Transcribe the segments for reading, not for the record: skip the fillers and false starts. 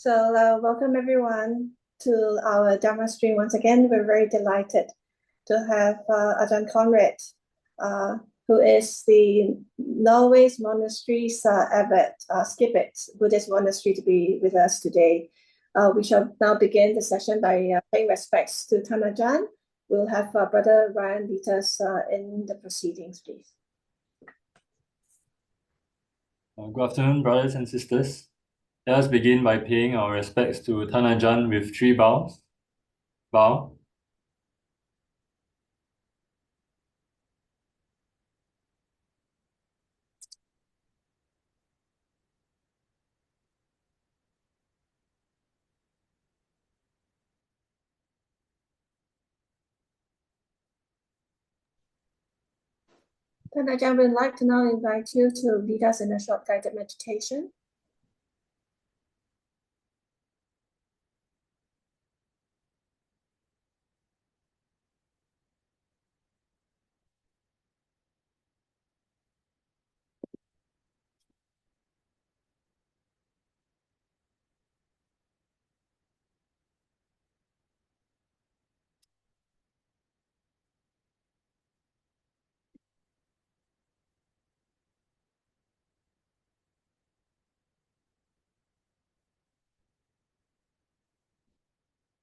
Welcome everyone to our Dhamma stream once again. We're very delighted to have Ajahn Kongrit, who is the Norway's monastery's abbot, Skipit Buddhist monastery, to be with us today. We shall now begin the session by paying respects to Ajahn. We'll have Brother Ryan lead us in the proceedings, please. Good afternoon, brothers and sisters. Let us begin by paying our respects to Ajahn with 3 bows. Bow. Ajahn, we'd like to now invite you to lead us in a short guided meditation.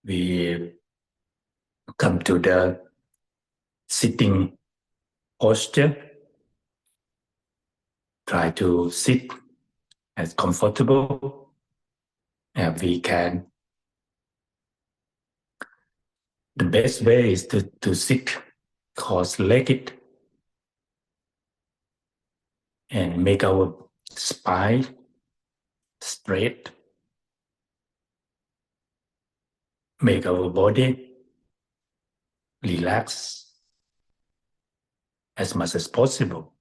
We come to the sitting posture. Try to sit as comfortable as we can. The best way is to sit cross-legged and make our spine straight. Make our body relax as much as possible.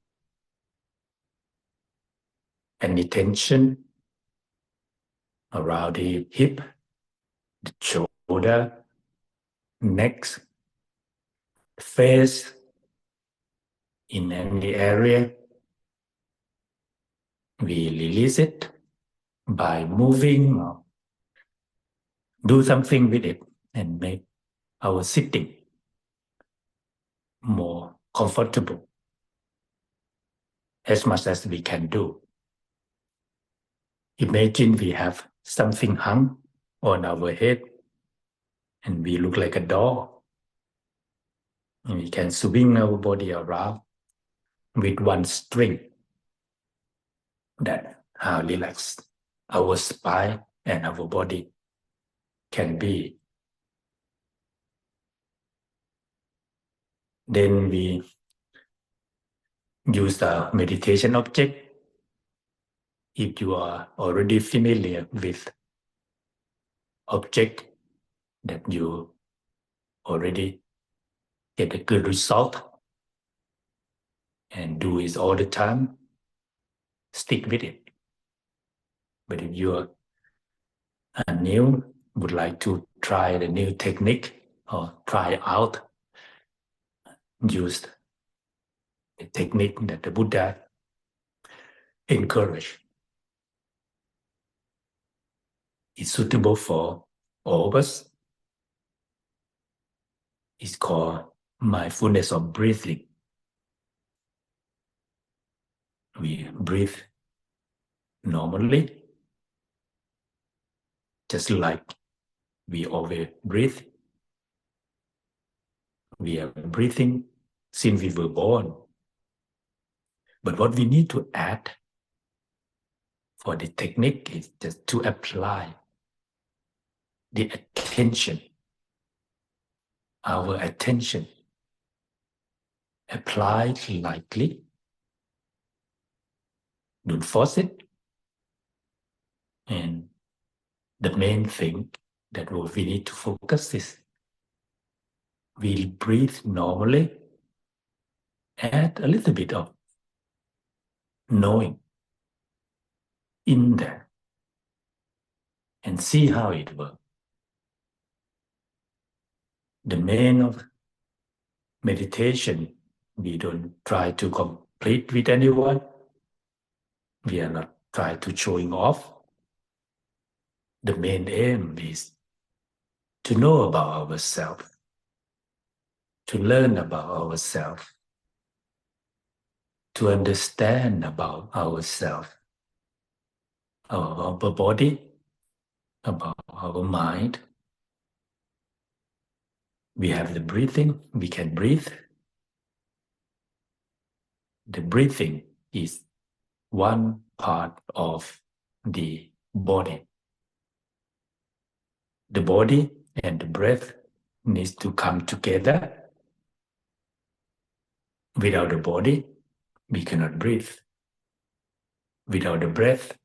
Any tension around the hip, the shoulder, neck, face, in any area, we release it by moving or do something with it and make our sitting more comfortable as much as we can do. Imagine we have something hung on our head and we look like a doll. And we can swing our body around with one string. That's how relaxed our spine and our body can be. Then we use the meditation object. If you are already familiar with object that you already get a good result and do it all the time, stick with it. But if you are new, would like to try the new technique or try out, use the technique that the Buddha encouraged. It's suitable for all of us. It's called mindfulness of breathing. We breathe normally, just like we always breathe. We are breathing since we were born. But what we need to add for the technique is just to apply the attention, our attention, apply lightly. Don't force it. And the main thing that we need to focus is we'll breathe normally, add a little bit of knowing in there and see how it works. The main of meditation, we don't try to complete with anyone. We are not trying to showing off. the main aim is to know about ourselves, to learn about ourselves, to understand about ourselves, our body, about our mind. We have the breathing, we can breathe. The breathing is one part of the body. The body and the breath needs to come together. Without the body, we cannot breathe. Without the breath,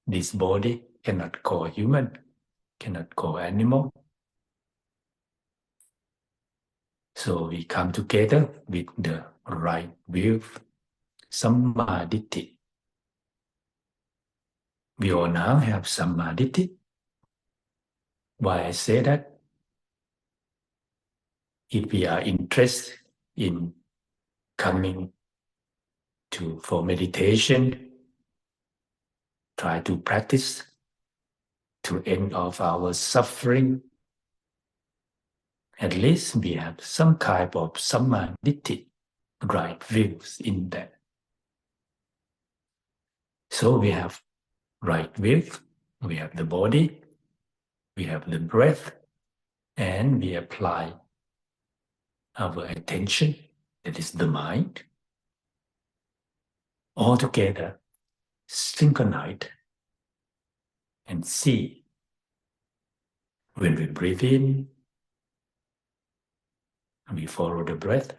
this body cannot call human, cannot call animal. So we come together with the right view, Sammaditthi. We all now have Sammaditthi. Why I say that? If we are interested in coming for meditation, try to practice to end off our suffering, at least we have some kind of Sammaditthi, right views in that. So we have right view, we have the body, we have the breath, and we apply our attention, that is the mind, all together, synchronized, and see when we breathe in, we follow the breath.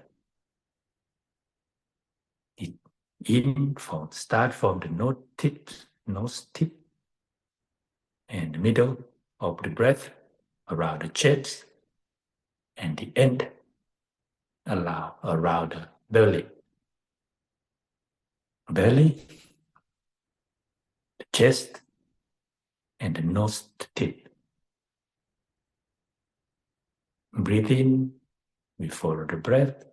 It start from the nose tip, and the middle of the breath around the chest, and the end around the belly. Belly, the chest, and the nose tip. Breathe in, we follow the breath,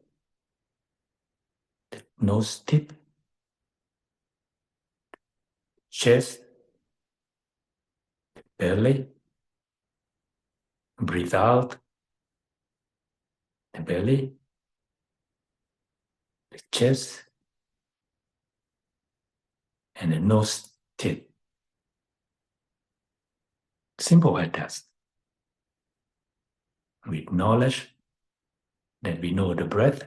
the nose tip, chest, belly. Breathe out, the belly, the chest, and the nose tip. Simple as that. With knowledge that we know the breath,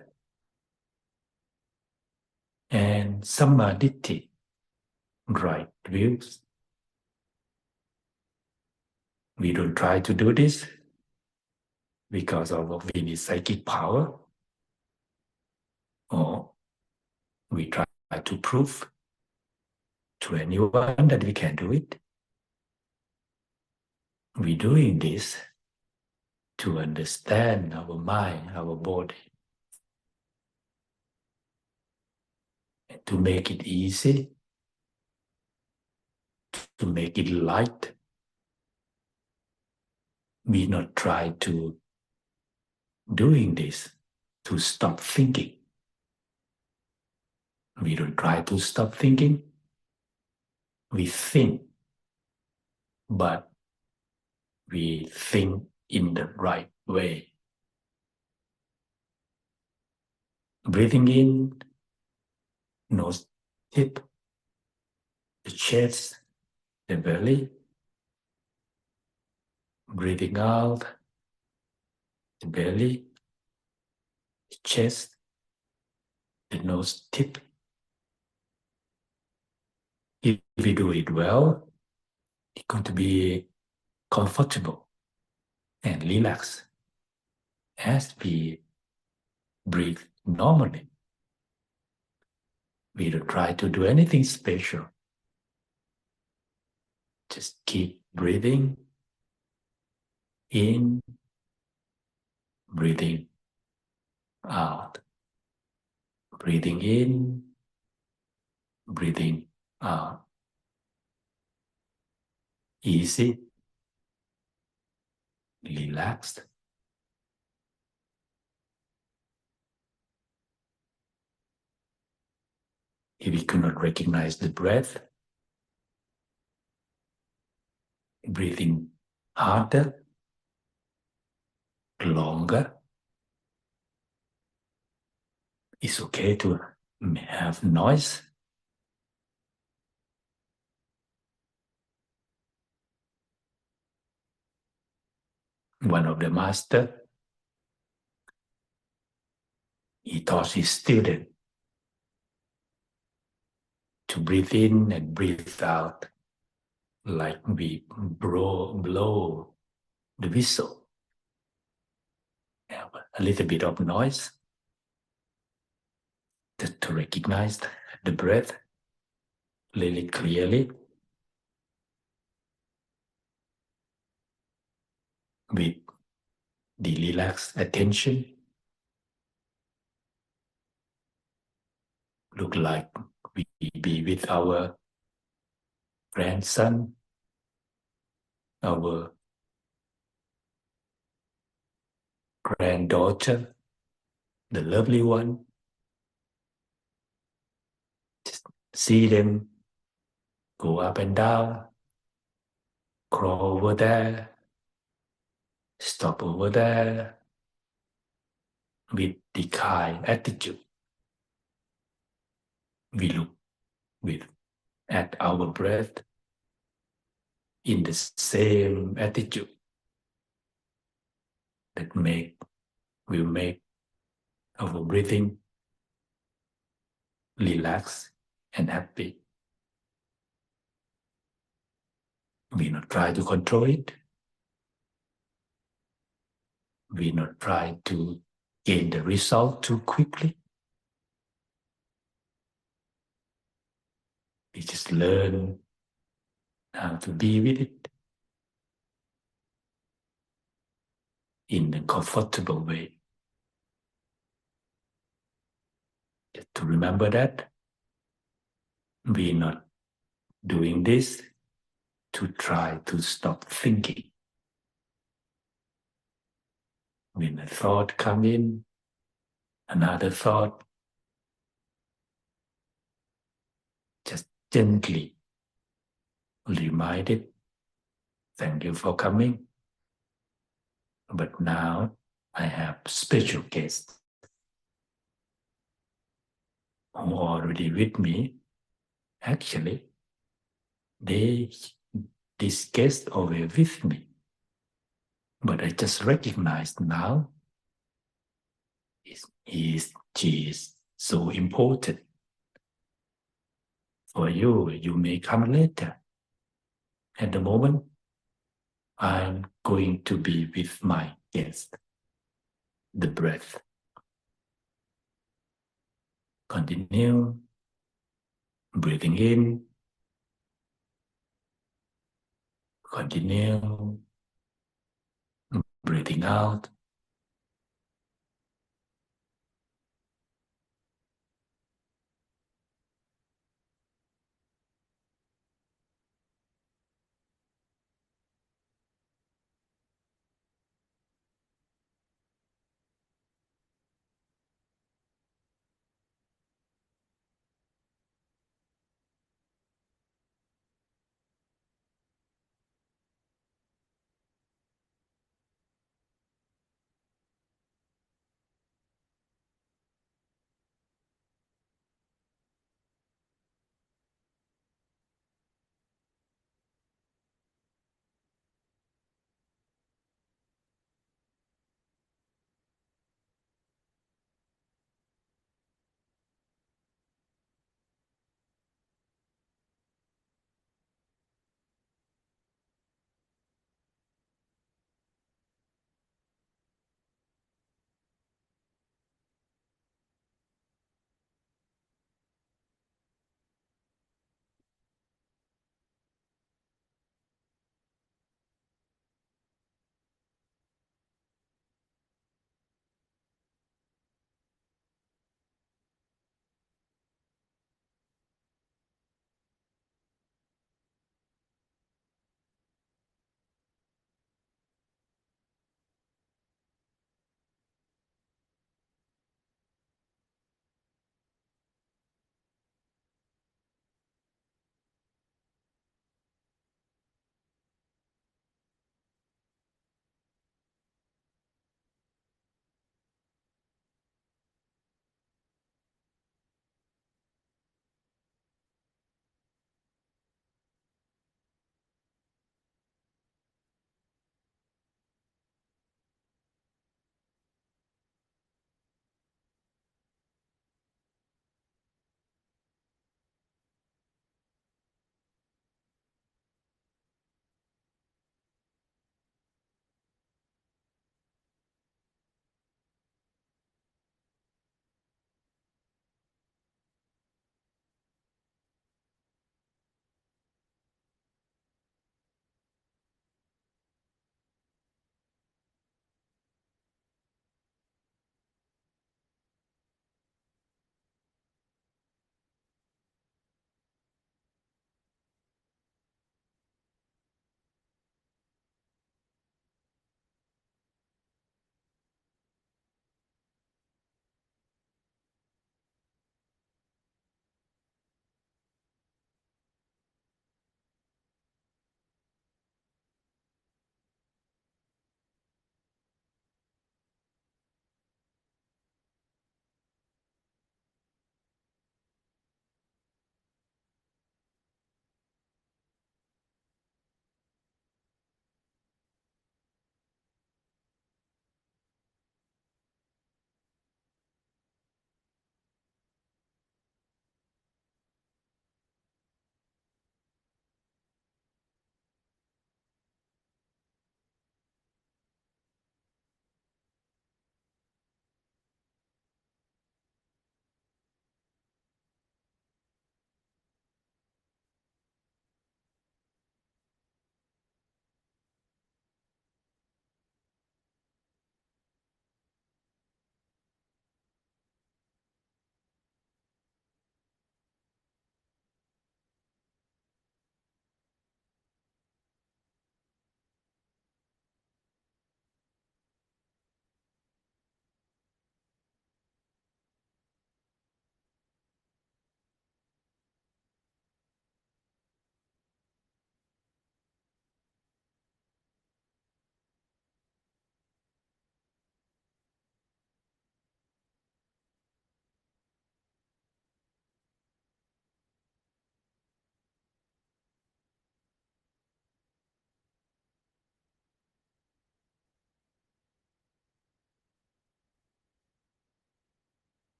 and Sammaditthi, right views. We don't try to do this because of we need psychic power, or we try to prove to anyone that we can do it. We're doing this to understand our mind, our body, and to make it easy, to make it light. We not try to doing this to stop thinking. We don't try to stop thinking. We think, but we think in the right way. Breathing in, nose tip, the chest, the belly. Breathing out, the belly, the chest, the nose tip. If we do it well, it's going to be comfortable and relaxed as we breathe normally. We don't try to do anything special. Just keep breathing in, breathing out, breathing in, breathing out. Easy, relaxed. If we cannot recognize the breath, breathing harder, longer. It's okay to have noise. One of the master, he taught his student to breathe in and breathe out like we blow the whistle. Have a little bit of noise just to recognize the breath really clearly with the relaxed attention. Look like we be with our grandson, our granddaughter, the lovely one. Just see them go up and down, crawl over there, stop over there, with the kind attitude. We look at our breath in the same attitude that will make our breathing relaxed and happy. We not try to control it. We not try to gain the result too quickly. We just learn how to be with it in a comfortable way. Just to remember that we're not doing this to try to stop thinking. When a thought comes in, another thought, just gently remind it, thank you for coming. But now I have special guests who are already with me. Actually, these guests are with me. But I just recognize now she is so important. For you, you may come later. At the moment, I'm going to be with my guest, the breath. Continue breathing in. Continue breathing out.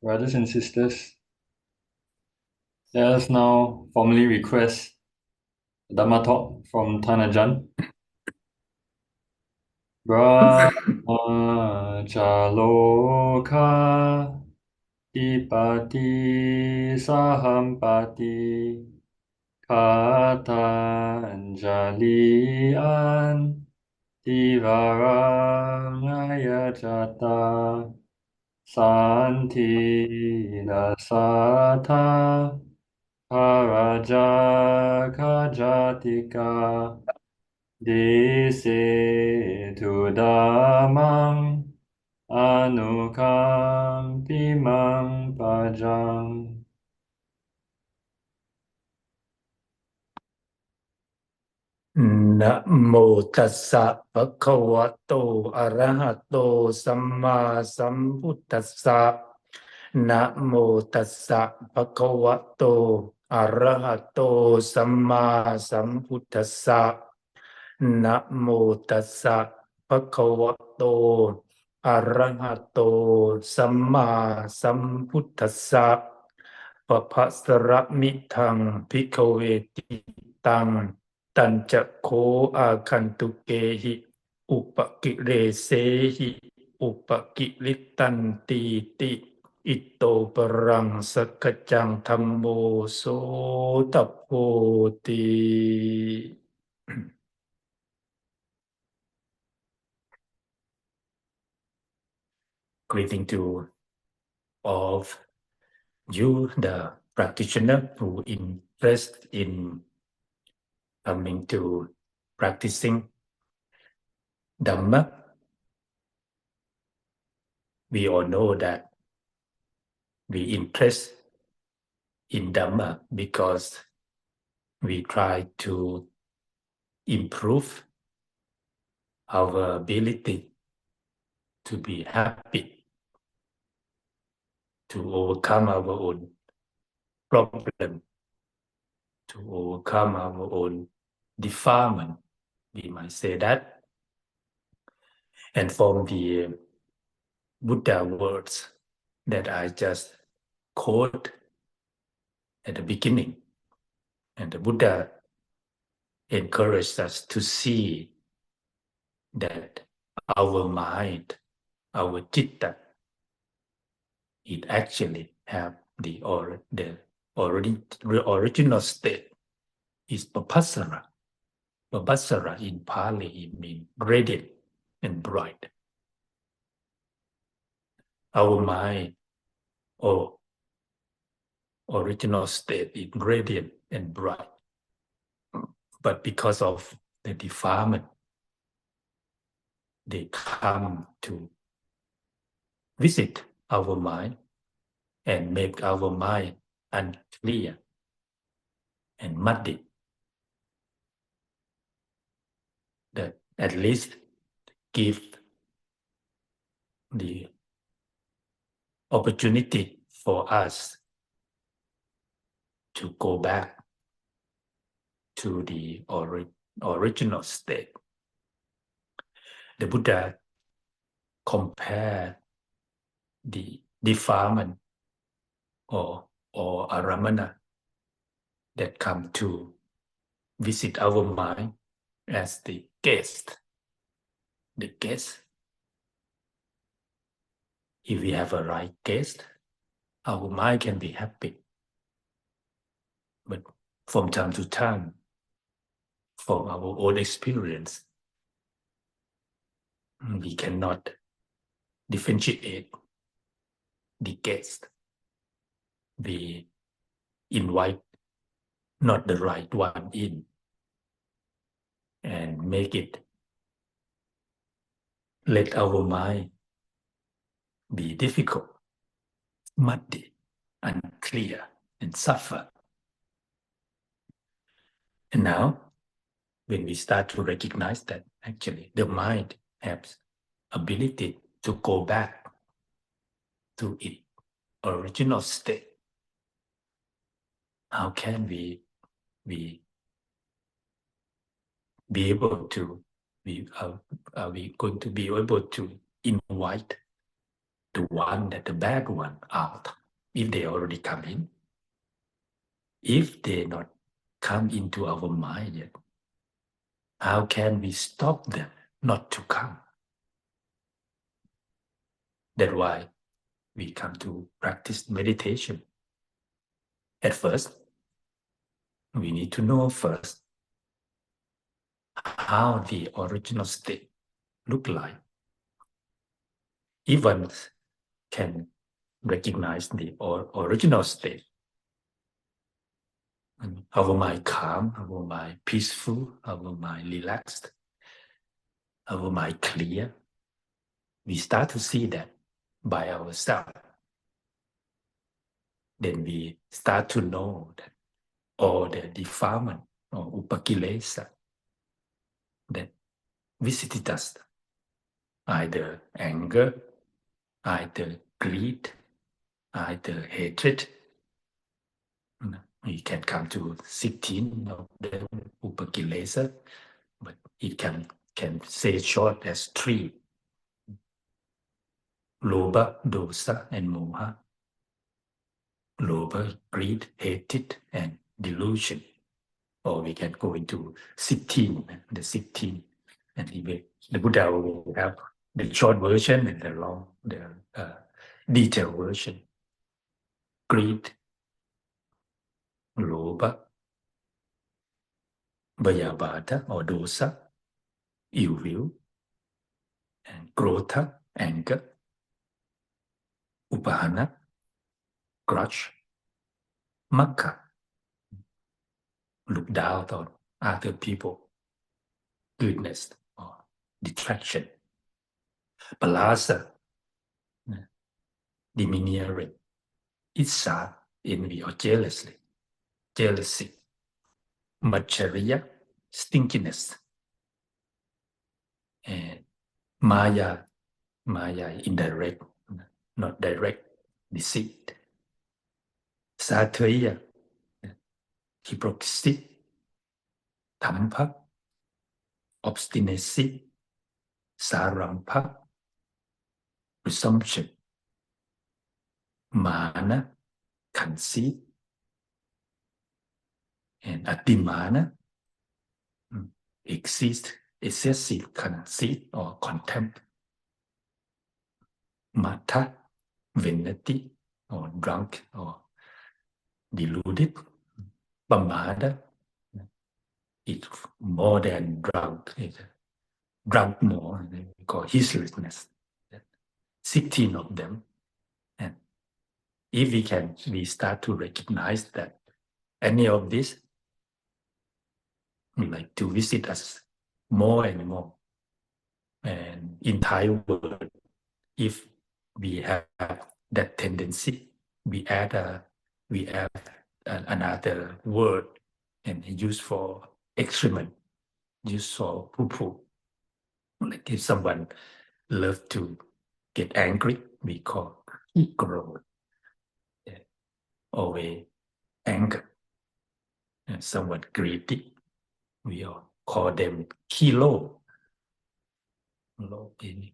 Brothers and sisters, let us now formally request a Dhamma talk from Ajahn. Brahma Chaloka Ipati Sahampati Katanjali An Tivarangaya Jata Santi Dasata Parajaka Jatika Dese tu Dhammang Anukampimang Pajang. Namo tassa bhagavato arahato samma sambuddhassa. Namo tassa bhagavato arahato samma sambuddhassa. Namo tassa bhagavato arahato samma sambuddhassa. Papasara mitang bhikkhave titang tanca akantukehi upakiresehi upakilitanti ti ito parang sakajang thammo sotapoti. Greeting to all of you, the practitioner who interest in coming to practicing Dhamma. We all know that we interest in Dhamma because we try to improve our ability to be happy, to overcome our own problem, to overcome our own defilement, we might say that. And from the Buddha words that I just quote at the beginning, and the Buddha encouraged us to see that our mind, our citta, it actually have the original state is papasara. Papasara in Pali, it means radiant and bright. Our mind or original state is radiant and bright. But because of the defilement, they come to visit our mind and make our mind unclear and muddy. That at least give the opportunity for us to go back to the original state. The Buddha compared the defilement or aramana that come to visit our mind as the guest. The guest. If we have a right guest, our mind can be happy. But from time to time, from our own experience, we cannot differentiate the guest. We invite not the right one in and let our mind be difficult, muddy, unclear, and suffer. And now, when we start to recognize that actually the mind has ability to go back to its original state, how can we be able to are we going to be able to invite the bad one out if they already come in? If they not come into our mind yet, how can we stop them not to come? That's why we come to practice meditation. At first, we need to know first how the original state look like. If one can recognize the original state, our mind calm, our mind peaceful, our mind relaxed, our mind clear, we start to see that by ourselves. Then we start to know that all the defilement or upakilesa that visited us, either anger, either greed, either hatred. We can come to 16 of the upakilesa, but it can say short as 3. Lobha, dosa, and moha. Lobha, greed, hatred, and delusion. Or we can go into 16, the 16. And the Buddha will have the short version and the detailed version. Greed, lobha, vayabhata or dosa, ill will, and krodha, anger, upahana, grudge, makka, look down on other people, goodness or detraction, palasa, domineering, issa, envy or jealousy, Machariya, stinkiness, and Maya, indirect, not direct, deceit. Satvaya, hypocrisy. Dhamma, obstinacy. Sarampa, presumption. Mana, conceit. And Adimana, excessive conceit or contempt. Mata, vanity or drunk or deluded. Pamada, it's more than drunk. It's drunk more, we call heedlessness. 16 of them. And if we start to recognize that any of this would like to visit us more and more. And in Thai word, if we have that tendency, we add another word and use for excrement, use for poo-poo. Like if someone loves to get angry, we call growth. Always anger. And somewhat greedy, we all call them kilo.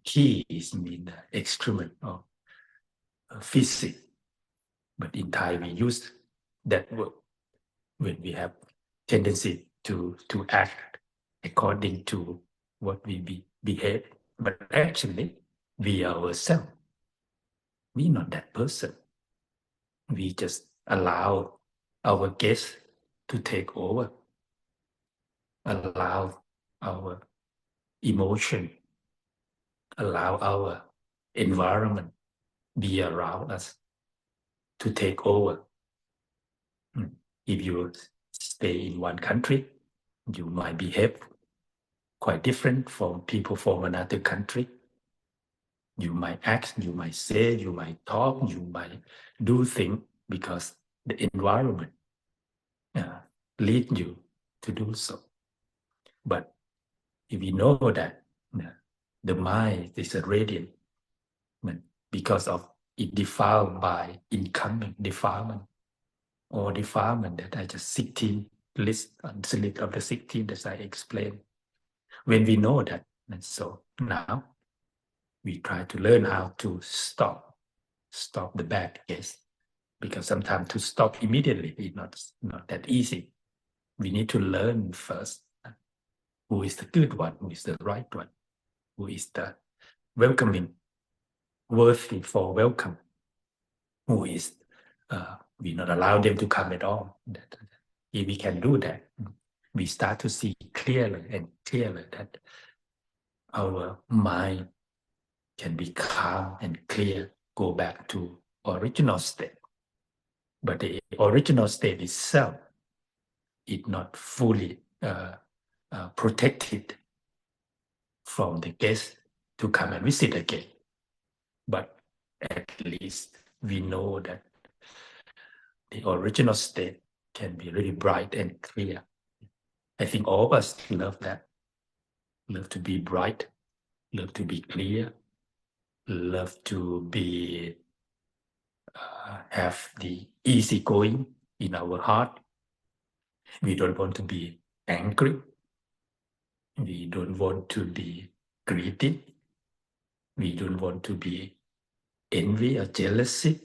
Ki is mean excrement or physics. But in Thai, we use that word when we have tendency to act according to what we behave. But actually, we ourselves, we not that person. We just allow our guests to take over, allow our emotion, allow our environment be around us to take over. If you stay in one country, you might behave quite different from people from another country. You might act, you might say, you might talk, you might do things because the environment leads you to do so. But if we know that the mind is a radiant, because of it defiled by incoming defilement, or defilement that I just 16 list on the list of the 16 that I explained. When we know that, and so now we try to learn how to stop the bad case, because sometimes to stop immediately is not that easy. We need to learn first who is the good one, who is the right one, who is the welcoming, worthy for welcome, who is we not allow them to come at all. If we can do that, we start to see clearer and clearer that our mind can be calm and clear, go back to original state. But the original state itself is not fully protected from the guest to come and visit again. But at least we know that the original state can be really bright and clear. I think all of us love that. Love to be bright, love to be clear, love to be have the easy going in our heart. We don't want to be angry. We don't want to be greedy. We don't want to be envy or jealousy.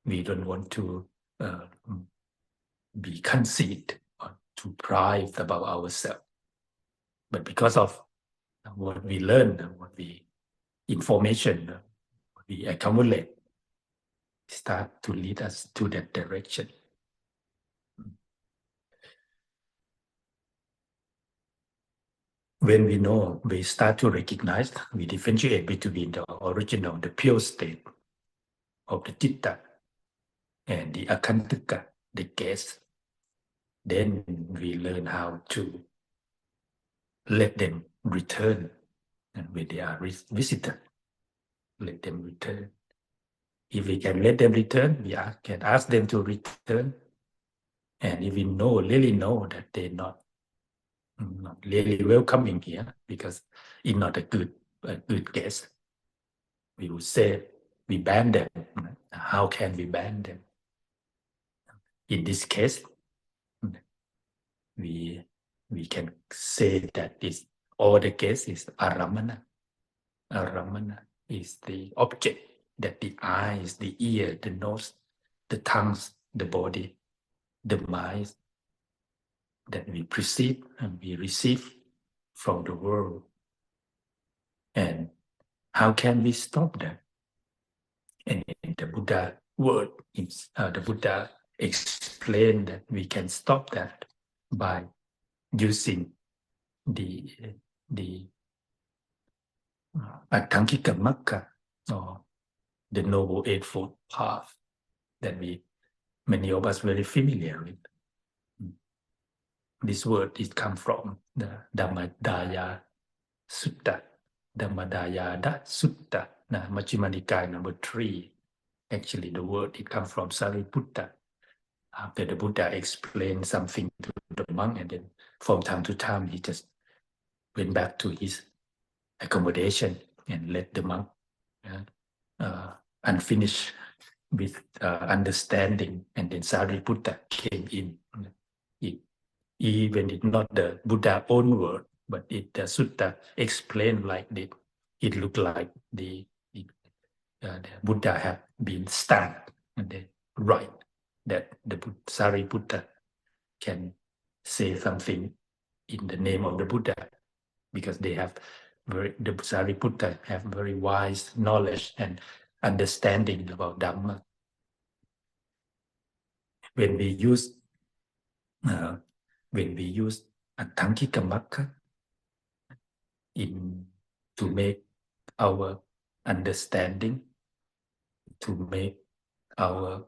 We don't want to be conceit or to pride about ourselves. But because of what we learn, what we information we accumulate, start to lead us to that direction. When we know, we start to recognize, we differentiate between the original, the pure state of the citta and the akantaka, the guest. Then we learn how to let them return, and when they are visited, let them return. If we can let them return, we can ask them to return. And if we really know that they're not really welcoming here, because it's not a good guest, we would say we ban them. How can we ban them? In this case, we can say that all the case is aramana. Aramana is the object, that the eyes, the ear, the nose, the tongues, the body, the mind that we perceive and we receive from the world. And how can we stop that? And in the Buddha word, the Buddha explained that we can stop that by using the Atthangika Magga, or the Noble Eightfold Path, that many of us very familiar with. This word is come from the Dhammadaya Sutta, Dhammadayada Sutta, Majjhima Nikaya number 3. Actually, the word it comes from Sariputta. After the Buddha explained something to the monk, and then from time to time he just went back to his accommodation and let the monk unfinished with understanding, and then Sariputta came in. Even it's not the Buddha own word, but the sutta explained like this. It looked like the Buddha had been stand and then right, that the Sariputta can say something in the name of the Buddha, because they have the Sariputta have very wise knowledge and understanding about Dhamma. When we use Atthangika Magga to make our understanding, to make our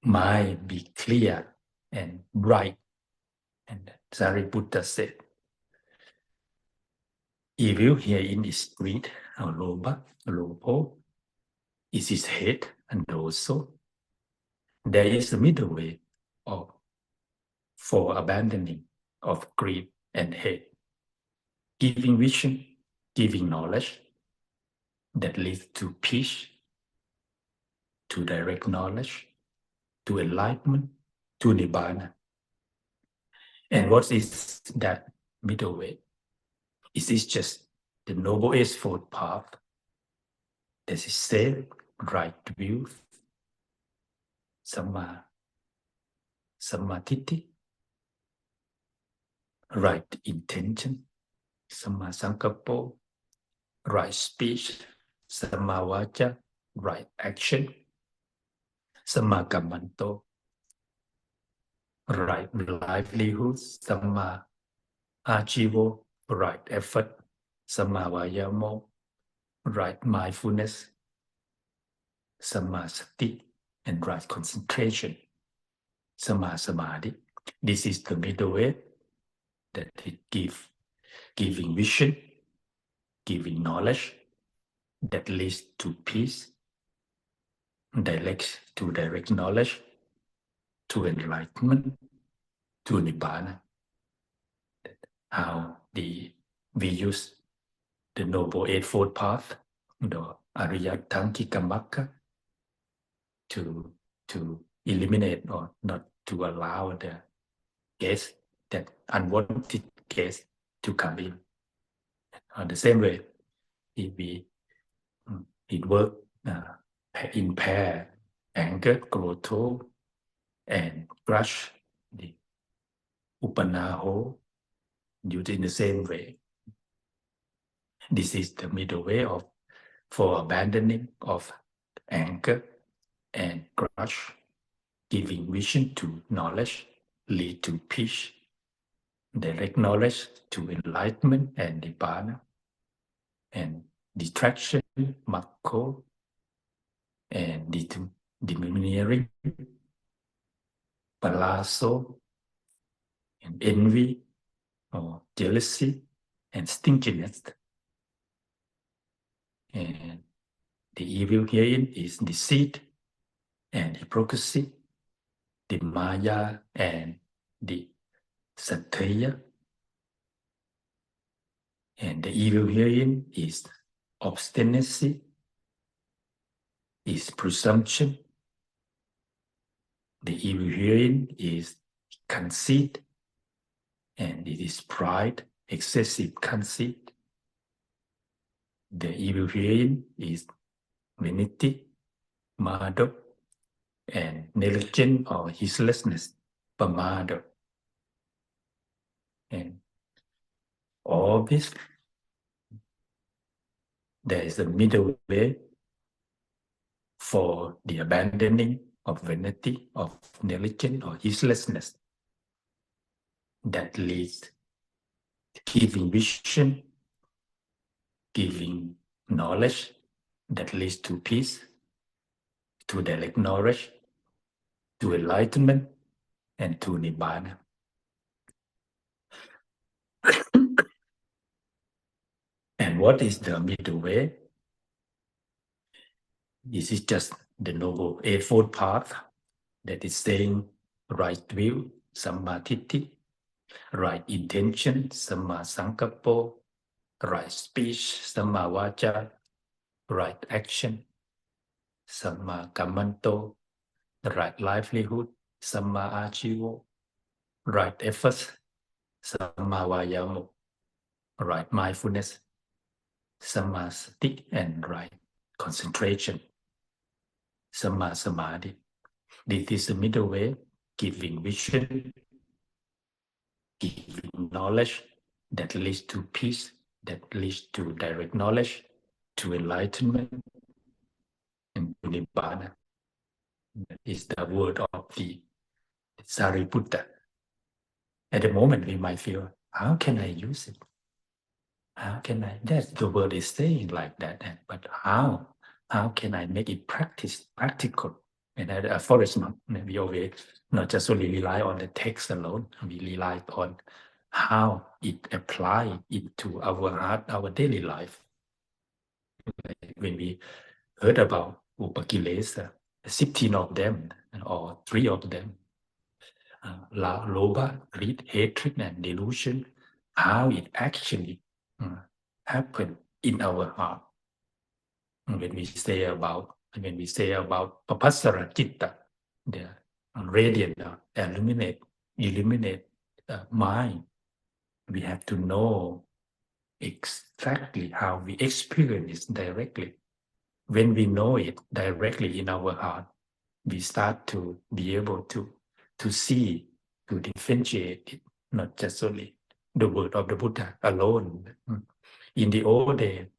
mind be clear and bright. And Sariputta said, evil here in the street, or lobo, is his head, and also there is a middle way for abandoning of greed and hate. Giving vision, giving knowledge that leads to peace, to direct knowledge, to enlightenment, to Nibbana. And what is that middle way? It is just the Noble Eightfold Path that is safe, right view, Samma-Titti, right intention, Samma-Sankappo, right speech, Samma-Vaca, right action, Samma-Kammanto, right livelihood, Samma-Ajivo, right effort, Samma-Vayamo, right mindfulness, Samma-Sati, and right concentration, Samma-Samadhi. This is the middle way that it giving vision, giving knowledge that leads to peace, direct knowledge, to enlightenment, to Nibbana. How we use the Noble Eightfold Path, the Ariyatthangika to eliminate or not to allow the guest, that unwanted guest, to come in. On the same way, it works in pair, anger, grotto, and grudge, the upanaho, used in the same way. This is the middle way for abandoning of anger and grudge, giving vision to knowledge, lead to peace, direct knowledge to enlightenment and Nibbana, and distraction, Makko, and domineering, Palazzo, and envy, or jealousy, and stinginess. And the evil herein is deceit and hypocrisy, the Maya and the Satya. And the evil herein is obstinacy, is presumption. The evil herein is conceit, and it is pride, excessive conceit. The evil herein is vanity, mado, and negligence or uselessness, pamado. And all this, there is a middle way for the abandoning of vanity, of negligence or uselessness, that leads to giving vision, giving knowledge, that leads to peace, to direct knowledge, to enlightenment, and to Nibbana. And what is the middle way? This is just the Noble Eightfold Path that is saying right view, Samma-Titti, right intention, Samma-Sankappo, right speech, Samma-Vaca, right action, Samma-Kammanto, right livelihood, Samma-Ajivo, right efforts, Samma-Vayamo, right mindfulness, Samma-Sati, and right concentration, Samma-Samadhi. This is the middle way, giving vision, giving knowledge that leads to peace, that leads to direct knowledge, to enlightenment, and to Nibbana. That is the word of the Sariputta. At the moment, we might feel, how can I use it? How can I? That's the word is saying like that, but how? How can I make it practical? And at a forest monk, we always not just only rely on the text alone, we rely on how it applies into our heart, our daily life. When we heard about Upakilesa, 16 of them, or 3 of them, lobha, greed, hatred, and delusion, how it actually happen in our heart. When we say about papassara citta, the radiant, illuminate mind, we have to know exactly how we experience it directly. When we know it directly in our heart, we start to be able to see, to differentiate it, not just only the word of the Buddha alone. In the old day,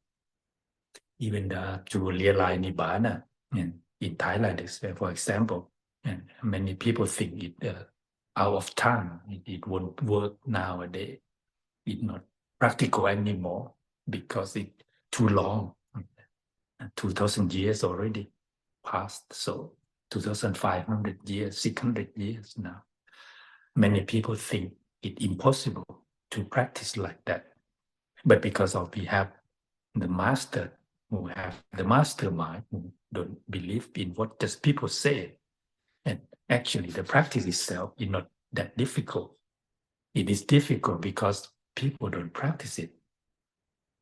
even to realize Nibbana, and in Thailand, for example, and many people think it out of time, it won't work nowadays. It's not practical anymore because it's too long. 2,000 years already passed, so 2,500 years, 600 years now. Many people think it's impossible to practice like that. But because of we have the master who have the mastermind, who don't believe in what just people say, and actually the practice itself is not that difficult. It is difficult because people don't practice it.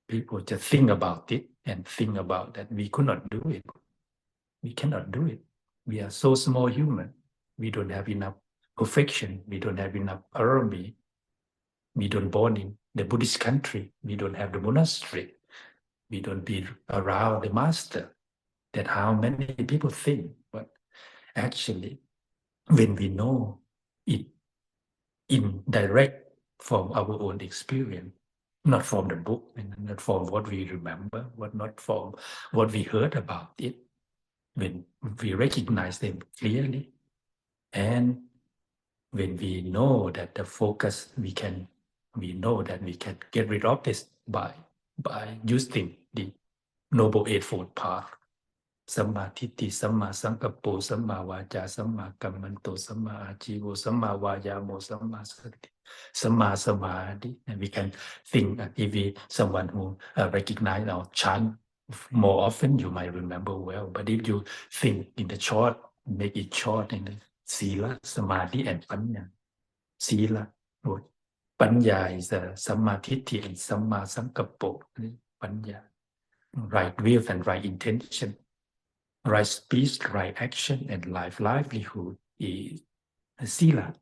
People just think about it and think about that we could not do it. We cannot do it. We are so small human. We don't have enough perfection. We don't have enough army. We don't born in the Buddhist country. We don't have the monastery. We don't be around the master. That how many people think. But actually, when we know it in direct from our own experience, not from the book, and not from what we remember, but not from what we heard about it, when we recognize them clearly, and when we know that the focus, we know that we can get rid of this by using the Noble Eightfold Path. Samma Titti, Samma Sankappo, Samma Vaja, Samma Kammanto, Samma Ajivo, Samma Vayamo, Samma Sati, Samma Samadhi. And we can think that if someone who recognize our chant more often, you might remember well. But if you think in the short, make it short in the Sila, Samadhi, and Panya. Sila, Panya is the Samma Titti and Samma Sankappo. Panya, right will and right intention. Right speech, right action, and livelihood is sila.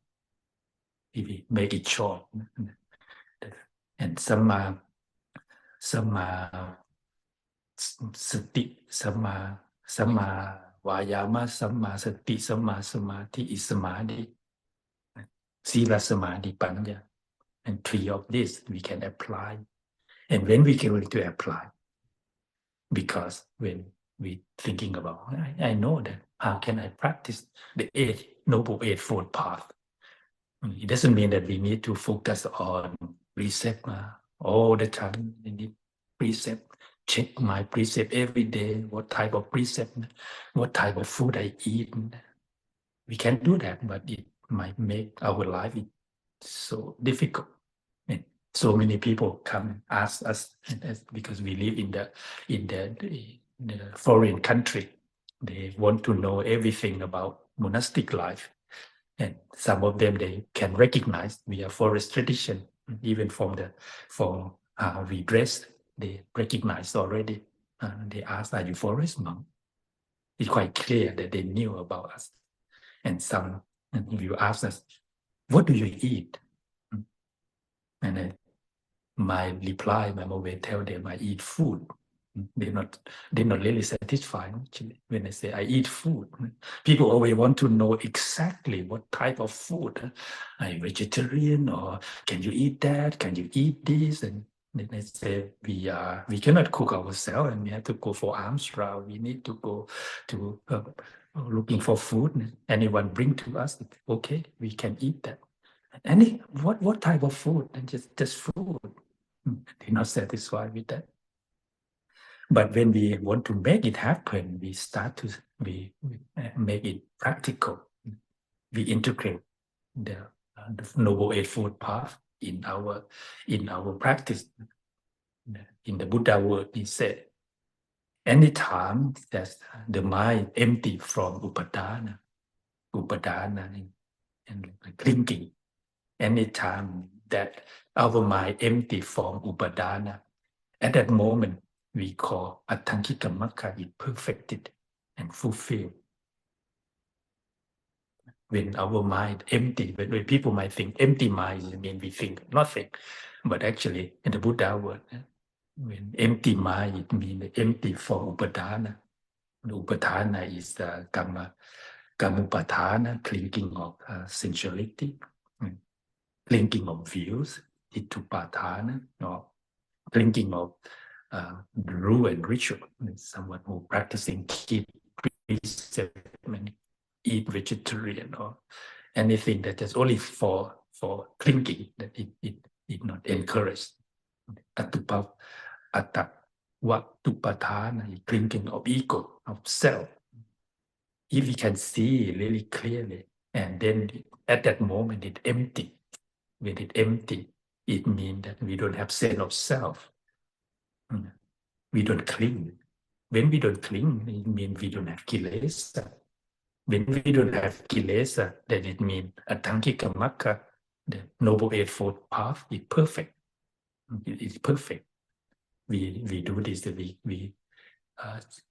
If we make it short, and samma sati, samma vayama, samma sati, samma samadhi is samadhi. Sila, samadhi, panya, and three of this we can apply. And when we can to apply, because when we thinking about, I know that how can I practice the Noble Eightfold Path? It doesn't mean that we need to focus on precept all the time. We need precept. Check my precept every day. What type of precept? What type of food I eat? We can do that, but it might make our life so difficult. And so many people come and ask us, because we live in the foreign country. They want to know everything about monastic life. And some of them, they can recognize we are forest tradition, even from how we dress, they recognize already. They ask, are you forest monk? It's quite clear that they knew about us. And if you ask us, what do you eat? And my reply, my always tell them I eat food. They're not really satisfied actually when I say I eat food. People always want to know exactly what type of food. Are you vegetarian, or can you eat that? Can you eat this? And then I say we cannot cook ourselves, and we have to go for alms round. We need to go to looking for food. Anyone bring to us, okay, we can eat that. What type of food? And just food. They're not satisfied with that. But when we want to make it happen, we start to make it practical. We integrate the Noble Eightfold Path in our practice. In the Buddha word, he said, anytime that the mind empty from upadana, and clinging. Anytime that our mind empty from upadana, at that moment we call Atthangikammaka is perfected and fulfilled. When our mind empty, when people might think empty mind means we think nothing, but actually in the Buddha word, when empty mind, it means empty for upadana. Upadana is the kamupadana, clinging of sensuality, clinging of views, itupadana, or clinging of rule and ritual. Someone who practicing keep precept, eat vegetarian, or anything that is only for clinging, that it not encouraged. Vattupadana, clinging of ego, of self. If we can see really clearly, and then at that moment it empty. When it empty, it means that we don't have sense of self. We don't cling. When we don't cling, it means we don't have kilesa. When we don't have kilesa, then it means Atthangikammaka, the Noble Eightfold Path, is perfect. It is perfect. We do this, we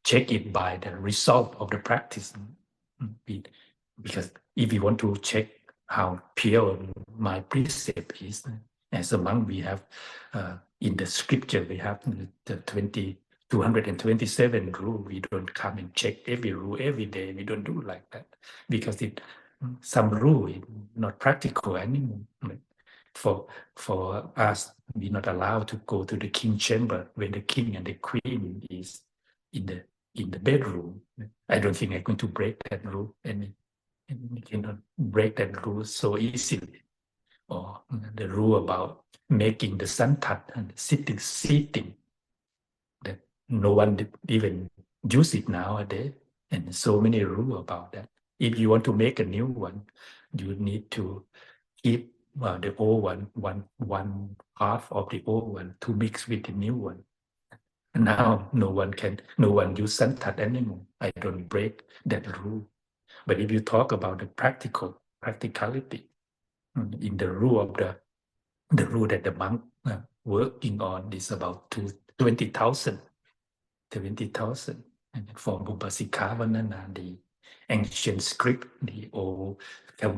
check it by the result of the practice. Because if we want to check how pure my precept is, as a monk, we have in the scripture, we have the 227 rule. We don't come and check every rule every day. We don't do like that, because some rule is not practical anymore. For us, we're not allowed to go to the king's chamber when the king and the queen is in the bedroom. I don't think I'm going to break that rule, and we cannot break that rule so easily. Or the rule about making the santat and sitting, that no one even use it nowadays, and so many rules about that. If you want to make a new one, you need to keep the old one half of the old one to mix with the new one. And now no one use santat anymore. I don't break that rule. But if you talk about the practicality, in the rule of the rule that the monk working on is about 20,000. And from Upasika Vanana, the ancient script, the old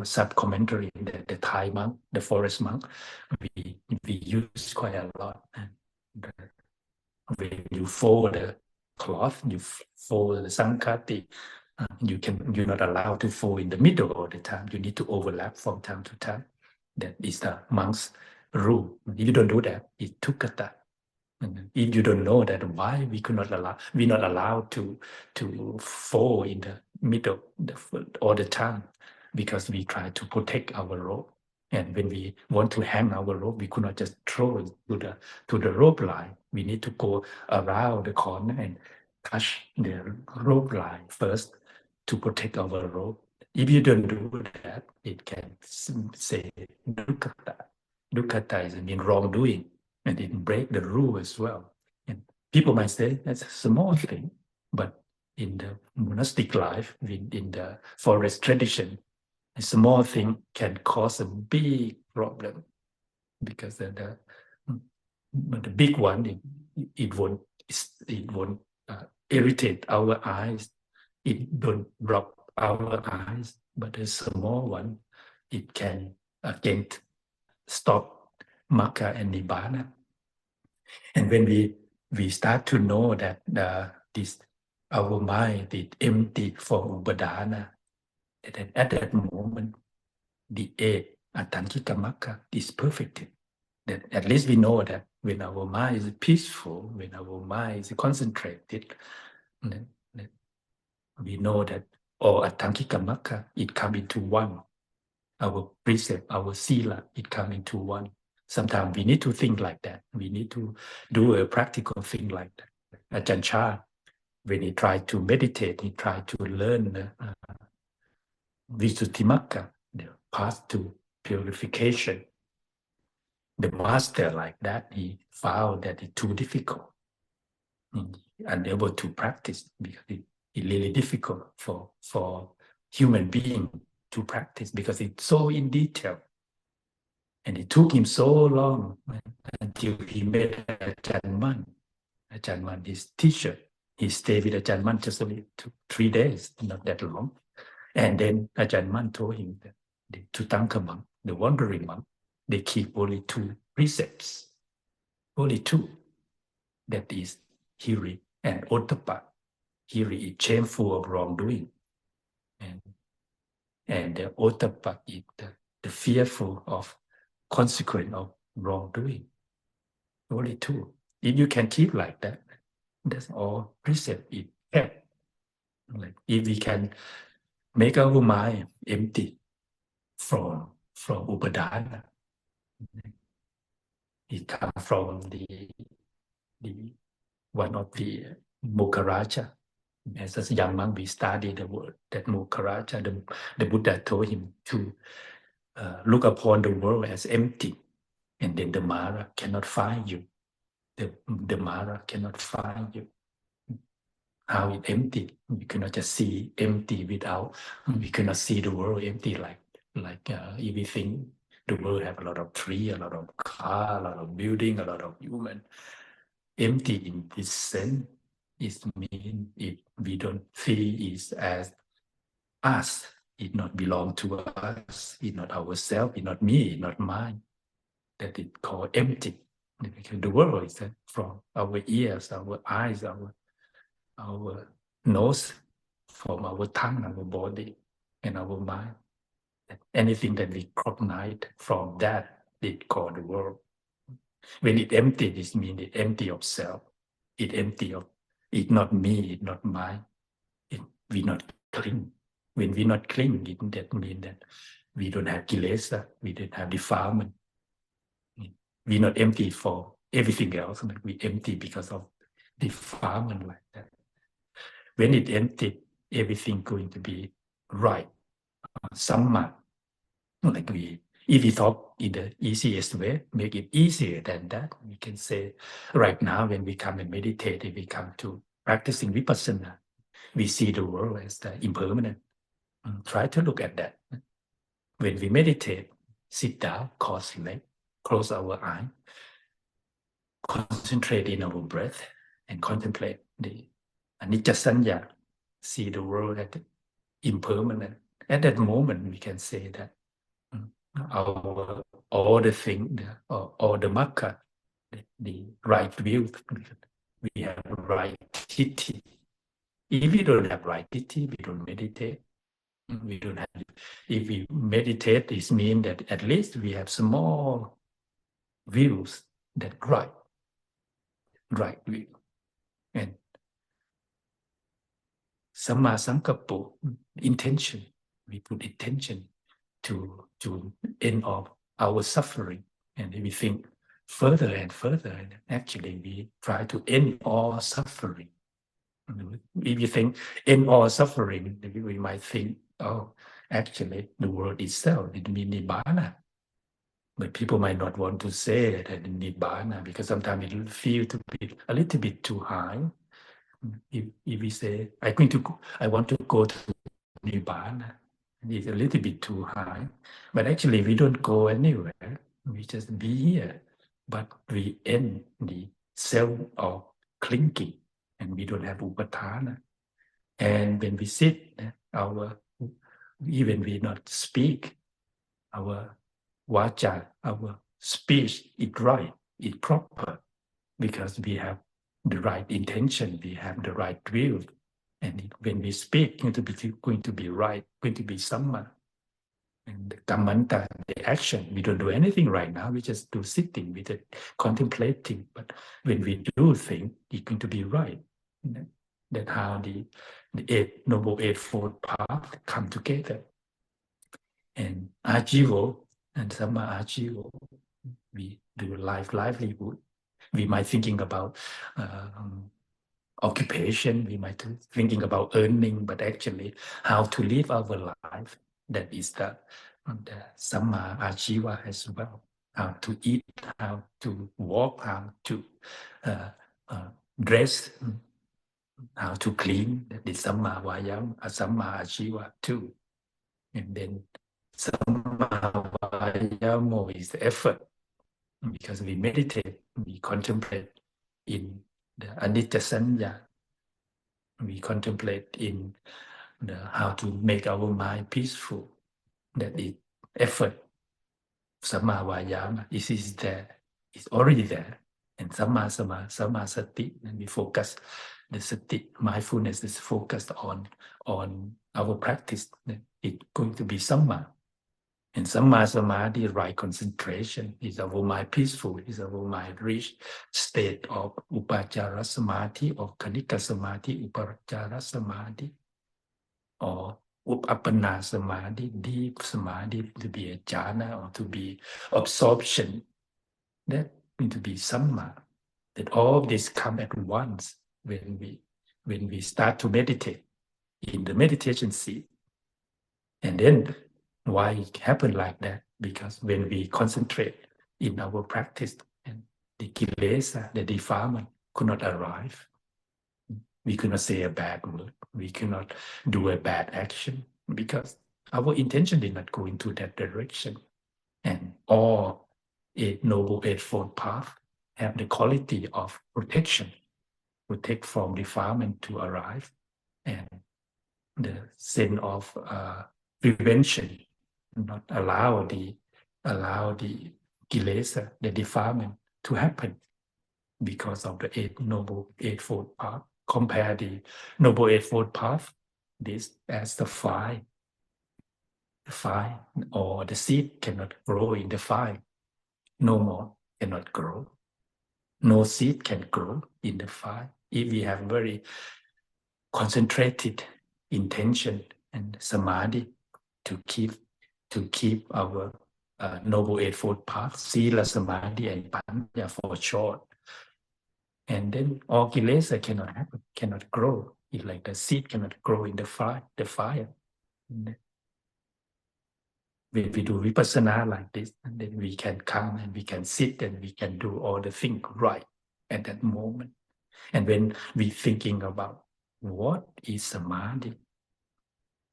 sub-commentary, the Thai monk, the forest monk, we use quite a lot. When you fold the cloth, you fold the sankati, you're not allowed to fold in the middle all the time. You need to overlap from time to time. That is the monk's rule. If you don't do that, it's tukkata. And if you don't know that, why we're not allowed to fold in the middle all the time, because we try to protect our rope. And when we want to hang our rope, we could not just throw it to the rope line. We need to go around the corner and touch the rope line first to protect our rope. If you don't do that, it can say dukkata. Dukkata is mean wrongdoing, and it break the rule as well. And people might say that's a small thing, but in the monastic life, in the forest tradition, a small thing can cause a big problem, because the big one, it won't irritate our eyes, it don't block our eyes, but a small one, it can again stop Magga and Nibbana. And when we start to know that our mind is empty for upadana, and at that moment, the eight Atthangikammaka is perfected. That at least we know that when our mind is peaceful, when our mind is concentrated, then we know that all Atthangikammaka, it comes into one. Our precept, our sila, it comes into one. Sometimes we need to think like that. We need to do a practical thing like that. Ajahn Chah, when he tried to meditate, he tried to learn Visuddhimagga, the path to purification. The master like that, he found that it's too difficult. Unable to practice, because it's really difficult for human being to practice because it's so in detail. And it took him so long until he met Ajahn Man. Ajahn Man, his teacher. He stayed with Ajahn Man just only 3 days, not that long. And then Ajahn Man told him that the Tutanka monk, the wandering monk, they keep only 2 precepts. Only 2. That is Hiri and Ottappa. Hiri is shameful of wrongdoing. And the Ottappa is the fearful of consequence of wrongdoing. Only 2. If you can keep like that, that's all precept is kept. Like if we can make our mind empty from Upadana, it comes from the one of the Mukharaja. As a young monk, we studied the word that Mukharaja, the Buddha told him to look upon the world as empty, and then the Mara cannot find you. The Mara cannot find you. How it empty? We cannot just see empty without. We cannot see the world empty like if we think the world have a lot of tree, a lot of car, a lot of building, a lot of human. Empty in this sense is mean if we don't feel it as us, it not belong to us, it not ourselves, it not me, it not mine. That it called empty. Because the world is from our ears, our eyes, our nose, from our tongue, our body, and our mind. Anything that we recognize from that, it called the world. When it empty, it means it empty of self. It empty of, it not me, it not mine. We not cling. When we not cling, that means that we don't have kilesa, we don't have defilement. We not empty for everything else, but we empty because of defilement like that. When it empty, everything going to be right. Samma. Like if we talk in the easiest way, make it easier than that, we can say right now when we come and meditate, if we come to practicing vipassana, we see the world as impermanent. Try to look at that. When we meditate, sit down, cross leg, close our eye, concentrate in our breath, and contemplate the anicca sanya, see the world as impermanent. At that moment, we can say that all the things, all the makkha, the right view, we have right tithi. If we don't have right tithi, we don't meditate. We don't have. If we meditate, it means that at least we have small views that right view. And samma sankappo, intention. We put intention to end of our suffering, and we think further and further. And actually, we try to end all suffering. If you think end all suffering, we might think, oh, actually, the world itself, it means nibbana. But people might not want to say that nibbana because sometimes it will feel to be a little bit too high. If we say, I want to go to nibbana, it's a little bit too high. But actually, we don't go anywhere. We just be here. But we end the self of clinging, and we don't have upadana. And when we sit, even we not speak, our vacha, our speech is right, is proper, because we have the right intention, we have the right will. And when we speak, going to be right, going to be samma. And the kammanta, the action, we don't do anything right now, we just do sitting, we just contemplating. But when we do things, it's going to be right. That's how the Noble Eightfold Path come together. And ajivo and samma ajivo, we do livelihood. We might thinking about occupation, we might be thinking about earning, but actually how to live our life, that is the samma ajiva as well. How to eat, how to walk, how to dress, how to clean, that is samma vayam, samma ajiva too. And then Samavayamo is the effort, because we meditate, we contemplate in the anicca sanya, we contemplate in how to make our mind peaceful. That is effort. Samavayama is there, it's already there. And Samma Sati, and we focus the sati, mindfulness is focused on our practice. It's going to be Samma. And Samma Samadhi, right concentration, is our mind peaceful, is our mind reach state of Upachara Samadhi, or Kanika Samadhi, Upachara Samadhi, or Upapana Samadhi, deep Samadhi, to be a jhana or to be absorption. That going to be Samma. That all this come at once when we start to meditate in the meditation seat. And then why it happened like that? Because when we concentrate in our practice, and the kilesa, the defilement could not arrive. We could not say a bad word. We could not do a bad action because our intention did not go into that direction. And all Eight Noble Eightfold Path have the quality of protection, protect from defilement to arrive, and the sense of prevention, not allow the kilesa, the defilement, to happen because of the Eight Noble Eightfold Path. Compare the Noble Eightfold Path, this as the fire. The fire or the seed cannot grow in the fire. No more, cannot grow. No seed can grow in the fire. If we have very concentrated intention and samadhi to keep our Noble Eightfold Path, Sila, Samadhi, and Panya for short. And then all kilesa cannot happen, cannot grow. It's like the seed cannot grow in the fire. When we do vipassana like this, and then we can come and we can sit and we can do all the things right at that moment. And when we thinking about what is samadhi,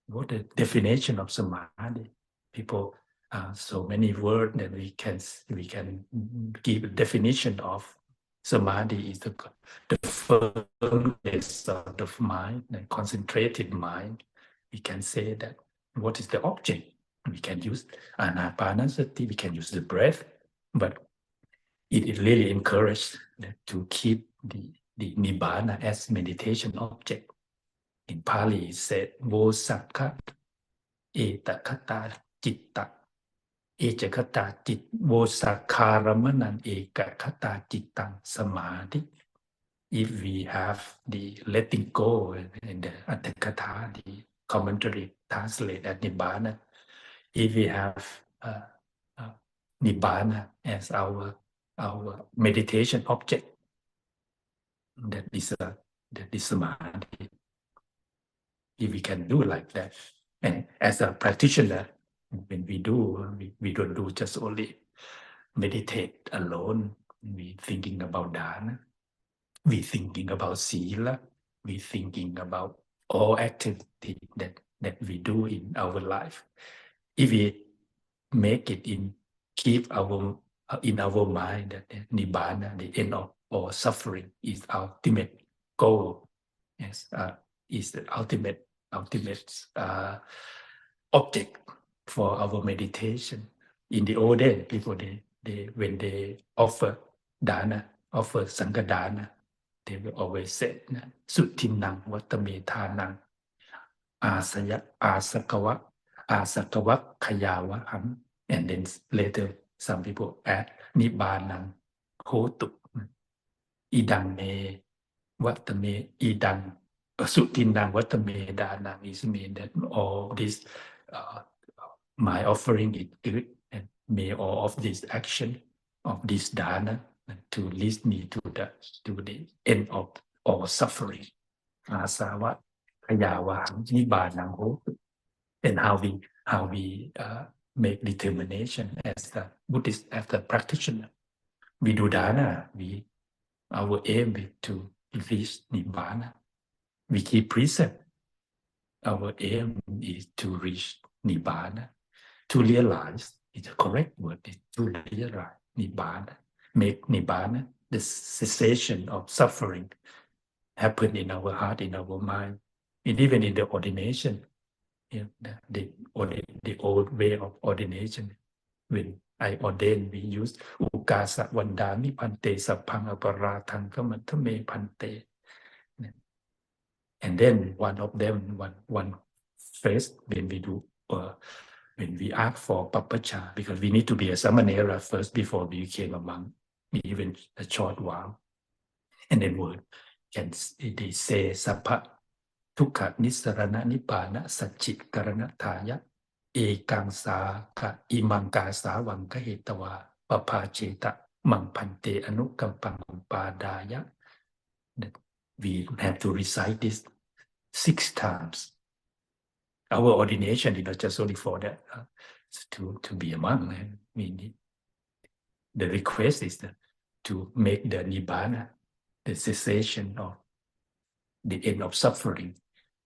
what the definition of samadhi, people, so many words that we can give a definition of samadhi is the firmness of the mind, the concentrated mind. We can say that what is the object? We can use anapanasati, we can use the breath, but it really encourages to keep the nibbana as meditation object. In Pali, it said, Vosakha etakata citta, ejakata cit, Vosakharamanan ekakata cittang samadhi. If we have the letting go and the Atthakatha, the commentary translate as nibbana, if we have nibbana as our meditation object, that is samadhi. If we can do like that, and as a practitioner, when we don't do just only meditate alone. We thinking about dana, we thinking about sila, we thinking about all activity that we do in our life. If we make it keep in our mind that nibbana, the end of all suffering, is ultimate goal. Yes, is the ultimate object for our meditation. In the old days, people when they offer dana, offer sanghadana, they will always say, "Suttinang vatamedhanang asaya asakawa asakawa kayawaham." And then later, some people add nibbanang hotu idang me vatame idang sutinang vatame danang is mean that all this my offering is good, and may all of this action of this dana to lead me to the end of all suffering. Asawa kayawaham nibbanang hotu. And how we make determination as the Buddhist, as the practitioner. We do dana. Our aim is to reach nibbana. We keep precept. Our aim is to reach Nibbana. To realize is the correct word. Is to realize Nibbana. Make Nibbana, the cessation of suffering, happen in our heart, in our mind, and even in the ordination. The old way of ordination. When I ordain, we use Ukasa Vandami Pante Sapang Aparatang Kamatame Pante. And then one of them, one phrase, when we do, when we ask for papacha, because we need to be a samanera first before we became a monk, even a short while. And then word can they say Sapa Tukha Nisarana Nibbana Sachit Karanataya Ekang Saka Imangka Sawangka Hetawa Papacheta Mangpante Anukampang Padaya. We have to recite this 6 times. Our ordination is not just only for that, to be a monk. We need, the request is to make the Nibbana, the cessation of the end of suffering,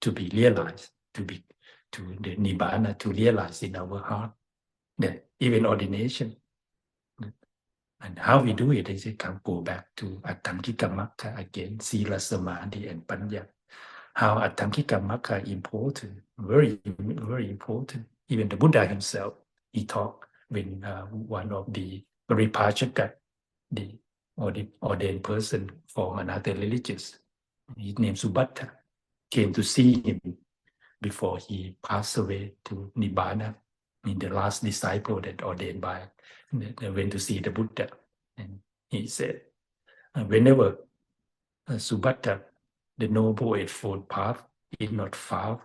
to be realized, to the Nibbana to realize in our heart, that even ordination. And how we do it is it can go back to Attamkika Magga again, Sila, Samadhi, and Panya. How Attamkika Magga is important, very, very important. Even the Buddha himself, he talked when one of the Paripachaka, the ordained person from another religious, his name Subhatta, came to see him before he passed away to Nibbana. In the last disciple that ordained by, they went to see the Buddha, and he said, whenever Subhatta, the Noble Eightfold Path, is not found,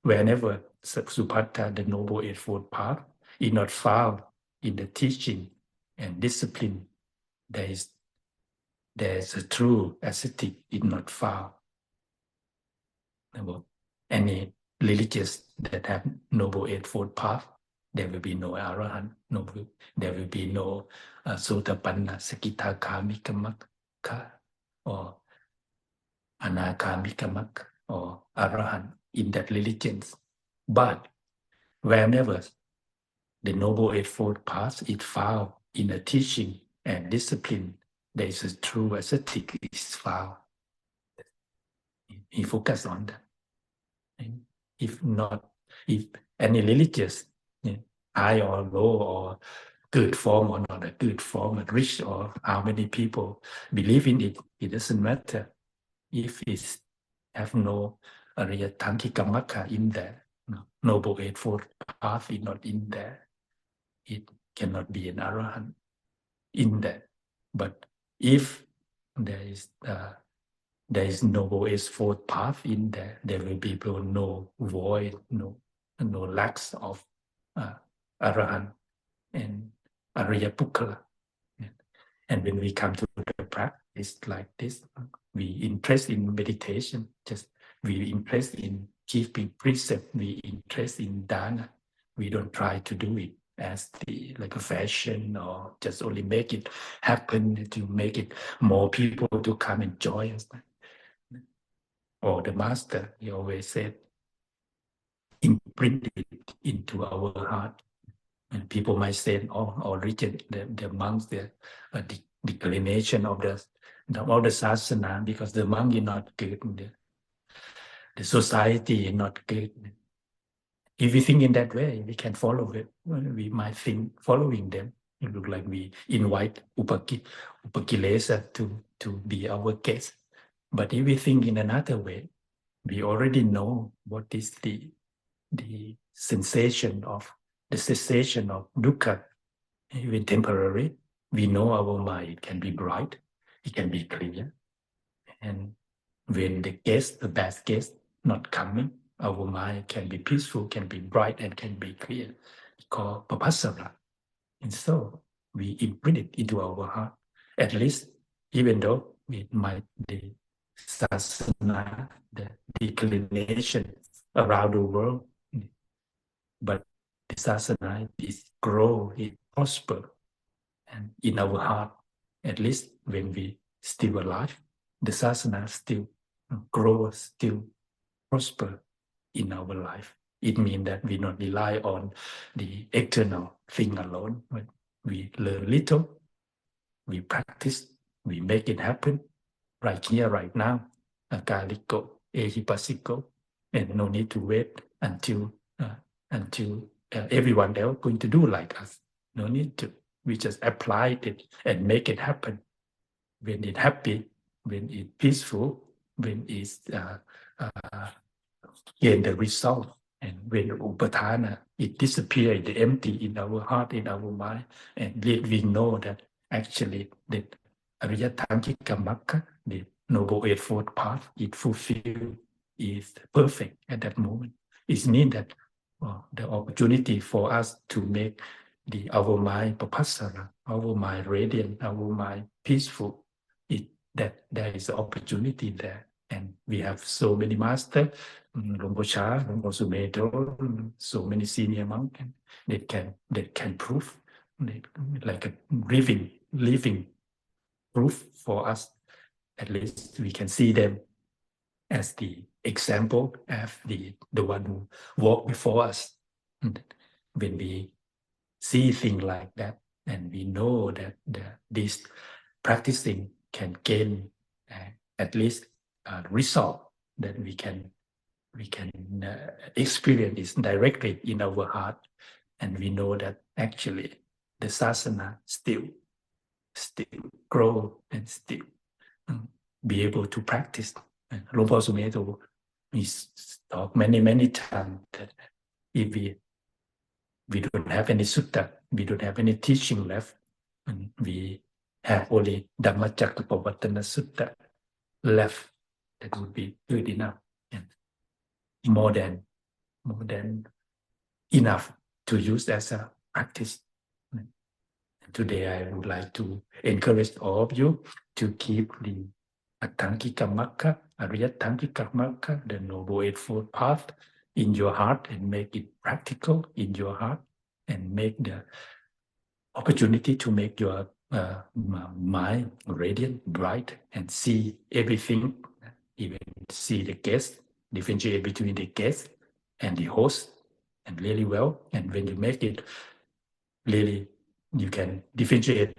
whenever Subhatta, the Noble Eightfold Path, is not found in the teaching and discipline, there is a true ascetic is not found. Any religious that have Noble Eightfold Path, there will be no Arahant, there will be no Sotapanna, Sakitakamika Magga, or Anakamika Magga, or Arahant in that religions. But whenever the Noble Eightfold Path is found in a teaching and discipline, there is a true ascetic is found. He focused on that. And if any religious, high or low, or good form or not a good form, rich or how many people believe in it, it doesn't matter. If it have no Ariyatangika Magga in there, Noble Eightfold Path is not in there, it cannot be an Arahant in there. But if there is Noble Eightfold Path in there, there will be no void, no lacks of Arahant and Ariya Pukkala. And when we come to the practice like this, we interest in meditation, we interest in keeping precept, we interest in dana. We don't try to do it as like a fashion, or just only make it happen to make it more people to come and join us. Or the master, he always said, imprint it into our heart. And people might say, or reject the monks, the declination of the sasana, because the monk is not good, the society is not good. If we think in that way, we can follow it. We might think following them, it look like we invite upakilesa to be our guest. But if we think in another way, we already know what is the sensation of the cessation of dukkha, even temporary. We know our mind can be bright, it can be clear. And when the bad guest not coming, our mind can be peaceful, can be bright, and can be clear. It's called papassara. And so we imprint it into our heart. At least, even though it might be sasana, the declination around the world, but the sasana is grow, it prosper, and in our heart, at least when we still alive, the sasana still grow, still prosper in our life, It means that we not rely on the external thing alone, but we learn little, we practice, we make it happen right here, right now, akaliko, ehipasiko, and no need to wait until everyone else going to do like us. No need to. We just apply it and make it happen. When it's happy, when it's peaceful, when it's gain the result, and when upadana, it disappears, the empty in our heart, in our mind, and we know that actually the Ariyatangika Magga, the Noble Eightfold Path, it fulfilled, is perfect at that moment. It means that the opportunity for us to make our mind papassara, our mind radiant, our mind peaceful, that there is an opportunity there. And we have so many masters, Lombo Cha, Lombo Sumedo, so many senior monks that can prove, like a living proof for us. At least we can see them as the example, as the one who walked before us. And when we see things like that, and we know that this practicing can gain at least a result that we can experience it directly in our heart, and we know that actually the sasana still grow and still be able to practice. Luang Por Sumedho is talked many times that if we don't have any sutta, we don't have any teaching left, and we have only Dhammacakkappavattana Sutta left, that would be good enough, and more than enough to use as a practice. And today I would like to encourage all of you to keep the Attangika Magga, Ariyatangika Magga, the Noble Eightfold Path in your heart, and make it practical in your heart, and make the opportunity to make your mind radiant, bright, and see everything, even see the guest, differentiate between the guest and the host, and really well. And when you make it really, you can differentiate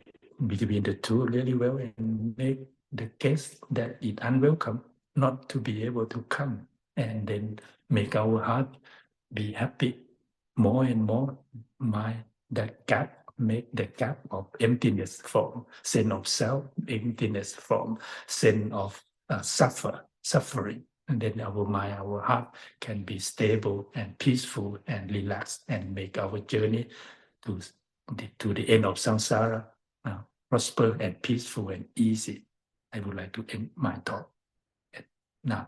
between the two really well, and make the guest that is unwelcome not to be able to come, and then make our heart be happy more and more. That gap, make the gap of emptiness from sense of self, emptiness from sense of suffering, and then our mind, our heart can be stable and peaceful and relaxed, and make our journey to the end of samsara prosper and peaceful and easy. I would like to end my talk now.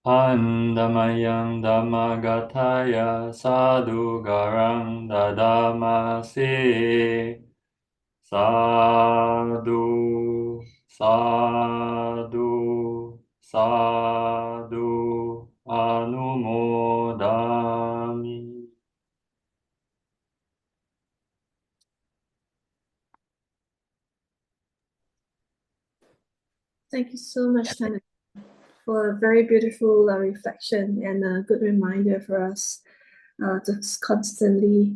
Andamayang Dhammagathaya Sadhu Garang Dadamase Sadhu Sadhu Sadhu Anumodami. Thank you so much, Tana, for a very beautiful reflection and a good reminder for us to constantly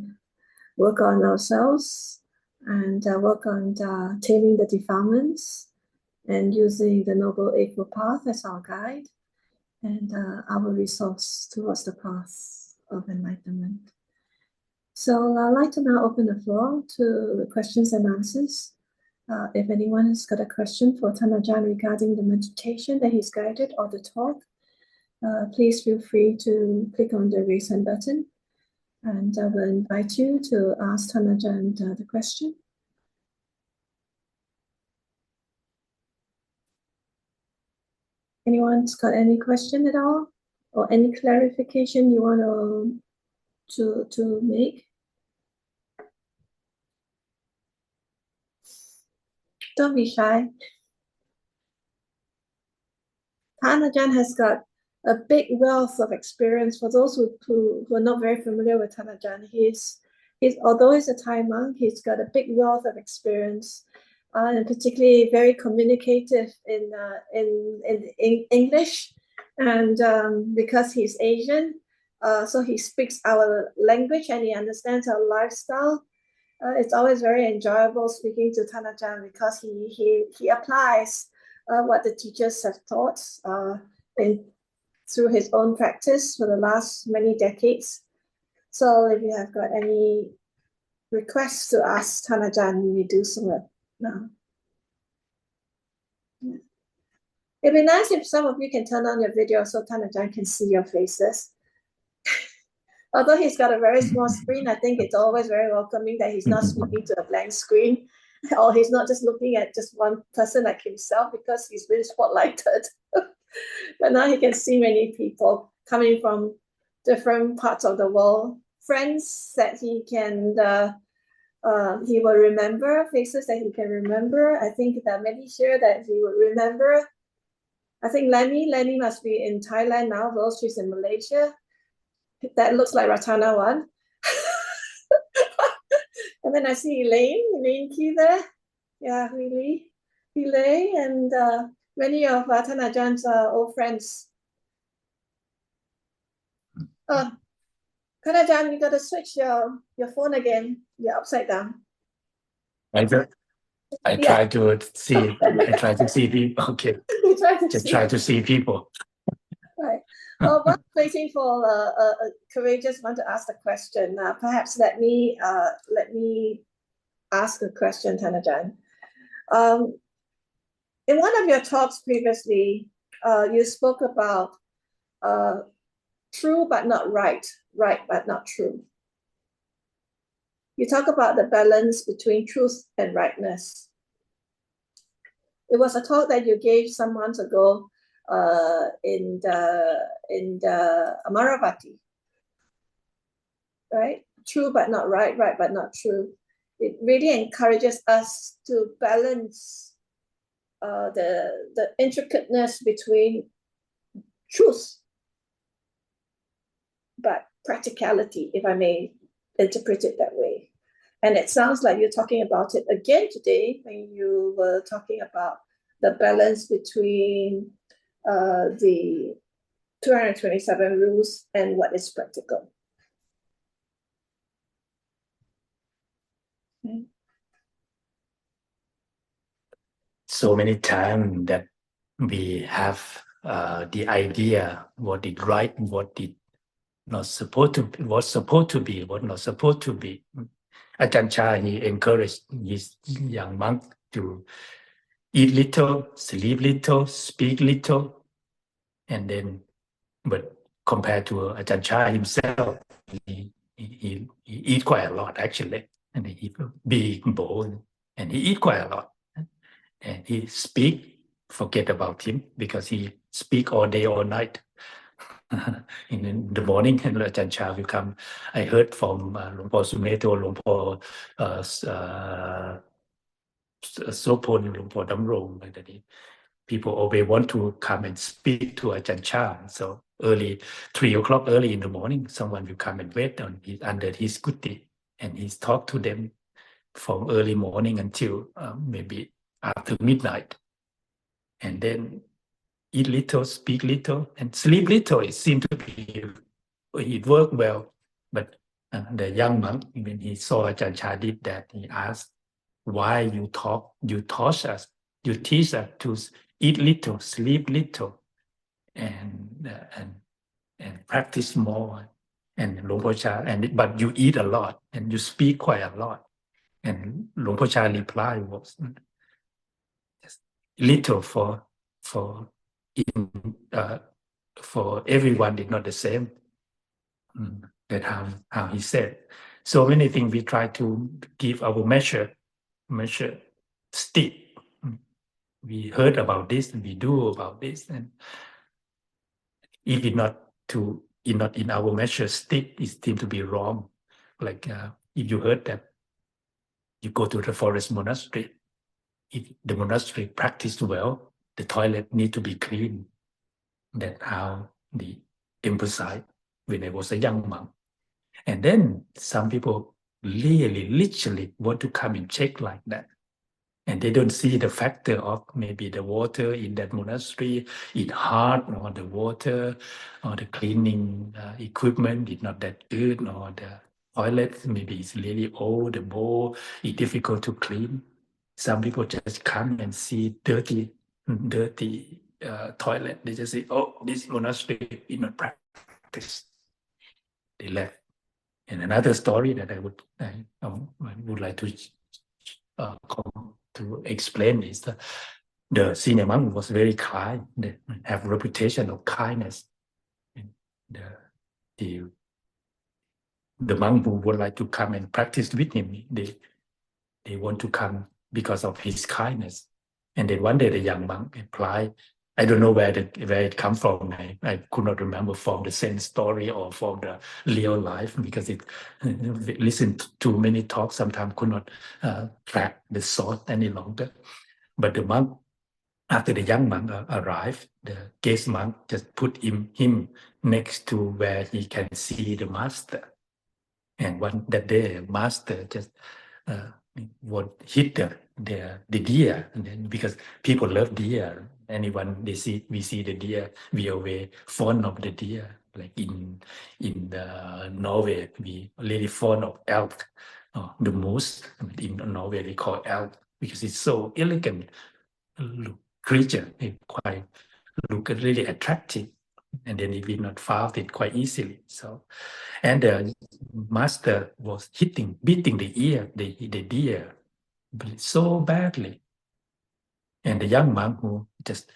work on ourselves and work on taming the defilements and using the Noble Eightfold Path as our guide and our resource towards the path of enlightenment. So I'd like to now open the floor to the questions and answers. If anyone has got a question for Ajahn regarding the meditation that he's guided or the talk, please feel free to click on the raise hand button, and I will invite you to ask Ajahn the question. Anyone's got any question at all, or any clarification you want to make? Don't be shy. Ajahn has got a big wealth of experience. For those who are not very familiar with Ajahn, he's although he's a Thai monk, he's got a big wealth of experience, and particularly very communicative in English. And because he's Asian, so he speaks our language and he understands our lifestyle. It's always very enjoyable speaking to Thana Ajahn because he applies what the teachers have taught through his own practice for the last many decades. So if you have got any requests to ask Thana Ajahn, we do so now. Yeah. It'd be nice if some of you can turn on your video so Thana Ajahn can see your faces. Although he's got a very small screen, I think it's always very welcoming that he's not speaking to a blank screen, or he's not just looking at just one person like himself because he's been spotlighted. But now he can see many people coming from different parts of the world, friends that he can, he will remember, faces that he can remember. I think there are many here that he will remember. I think Lenny must be in Thailand now, though she's in Malaysia. That looks like Ratana one. And then I see Elaine Key there. Yeah, really. And many of Thana Ajah's old friends. Thana Ajahn, you got to switch your phone again. You're upside down. I try to see people. Okay. Try to see people. Right. While waiting for a courageous one to ask the question, perhaps let me ask a question, Thana Ajahn. In one of your talks previously, you spoke about true but not right, right but not true. You talk about the balance between truth and rightness. It was a talk that you gave some months ago in the Amaravati, right? True but not right, right but not true. It really encourages us to balance the intricateness between truth but practicality, if I may interpret it that way. And it sounds like you're talking about it again today when you were talking about the balance between the 227 rules and what is practical. Okay. So many times that we have the idea what is right, what is not supposed to be, what's supposed to be, what not supposed to be. Ajahn Chah, he encouraged his young monk to eat little, sleep little, speak little, and then, but compared to Ajahn Chah himself, he eat quite a lot actually, and he eat big bowl, and he eat quite a lot, and he speak, forget about him because he speak all day, all night. In the morning, and Ajahn Chah will come. I heard from Luang Por Sumeto, Luang Por Sopon, Luang Por Damrong, that people always want to come and speak to Ajahn Chah. So early, 3 o'clock early in the morning, someone will come and wait under his kuti, and he's talk to them from early morning until maybe after midnight, and then eat little, speak little, and sleep little. It seemed to be, it worked well. But the young monk, when he saw Ajahn Chah did that, he asked, why you teach us to eat little, sleep little, and practice more. And Luang Por Chah, but you eat a lot and you speak quite a lot. And Luang Por Chah reply was, little for everyone is not the same. That's how he said. So many things we try to give our measure stick. We heard about this and we do about this, and if it's not in our measure stick, it seems to be wrong. Like if you heard that you go to the forest monastery, if the monastery practiced well, the toilet need to be clean. That's how they emphasize when I was a young monk. And then some people really, literally want to come and check like that. And they don't see the factor of maybe the water in that monastery is hard, or the water or the cleaning equipment is not that good, or the toilet maybe it's really old, the bowl is difficult to clean. Some people just come and see dirty toilet. They just say, oh, this monastery is not practiced. They left. And another story that I would like to explain is that the senior monk was very kind. They have reputation of kindness. And the monk who would like to come and practice with him, they want to come because of his kindness. And then one day the young monk replied, I don't know where it comes from. I could not remember from the same story or from the real life, because it listen to many talks, sometimes could not track the source any longer. But the monk, after the young monk arrived, the guest monk just put him next to where he can see the master. And that day, master just would hit the deer, and then because people love deer, we see the deer, we are very fond of the deer. Like in Norway, we really fond of elk, the moose. In Norway, they call elk because it's so elegant creature. It quite look really attractive, and then it will not found it quite easily. So, and the master was beating the deer so badly. And the young monk who just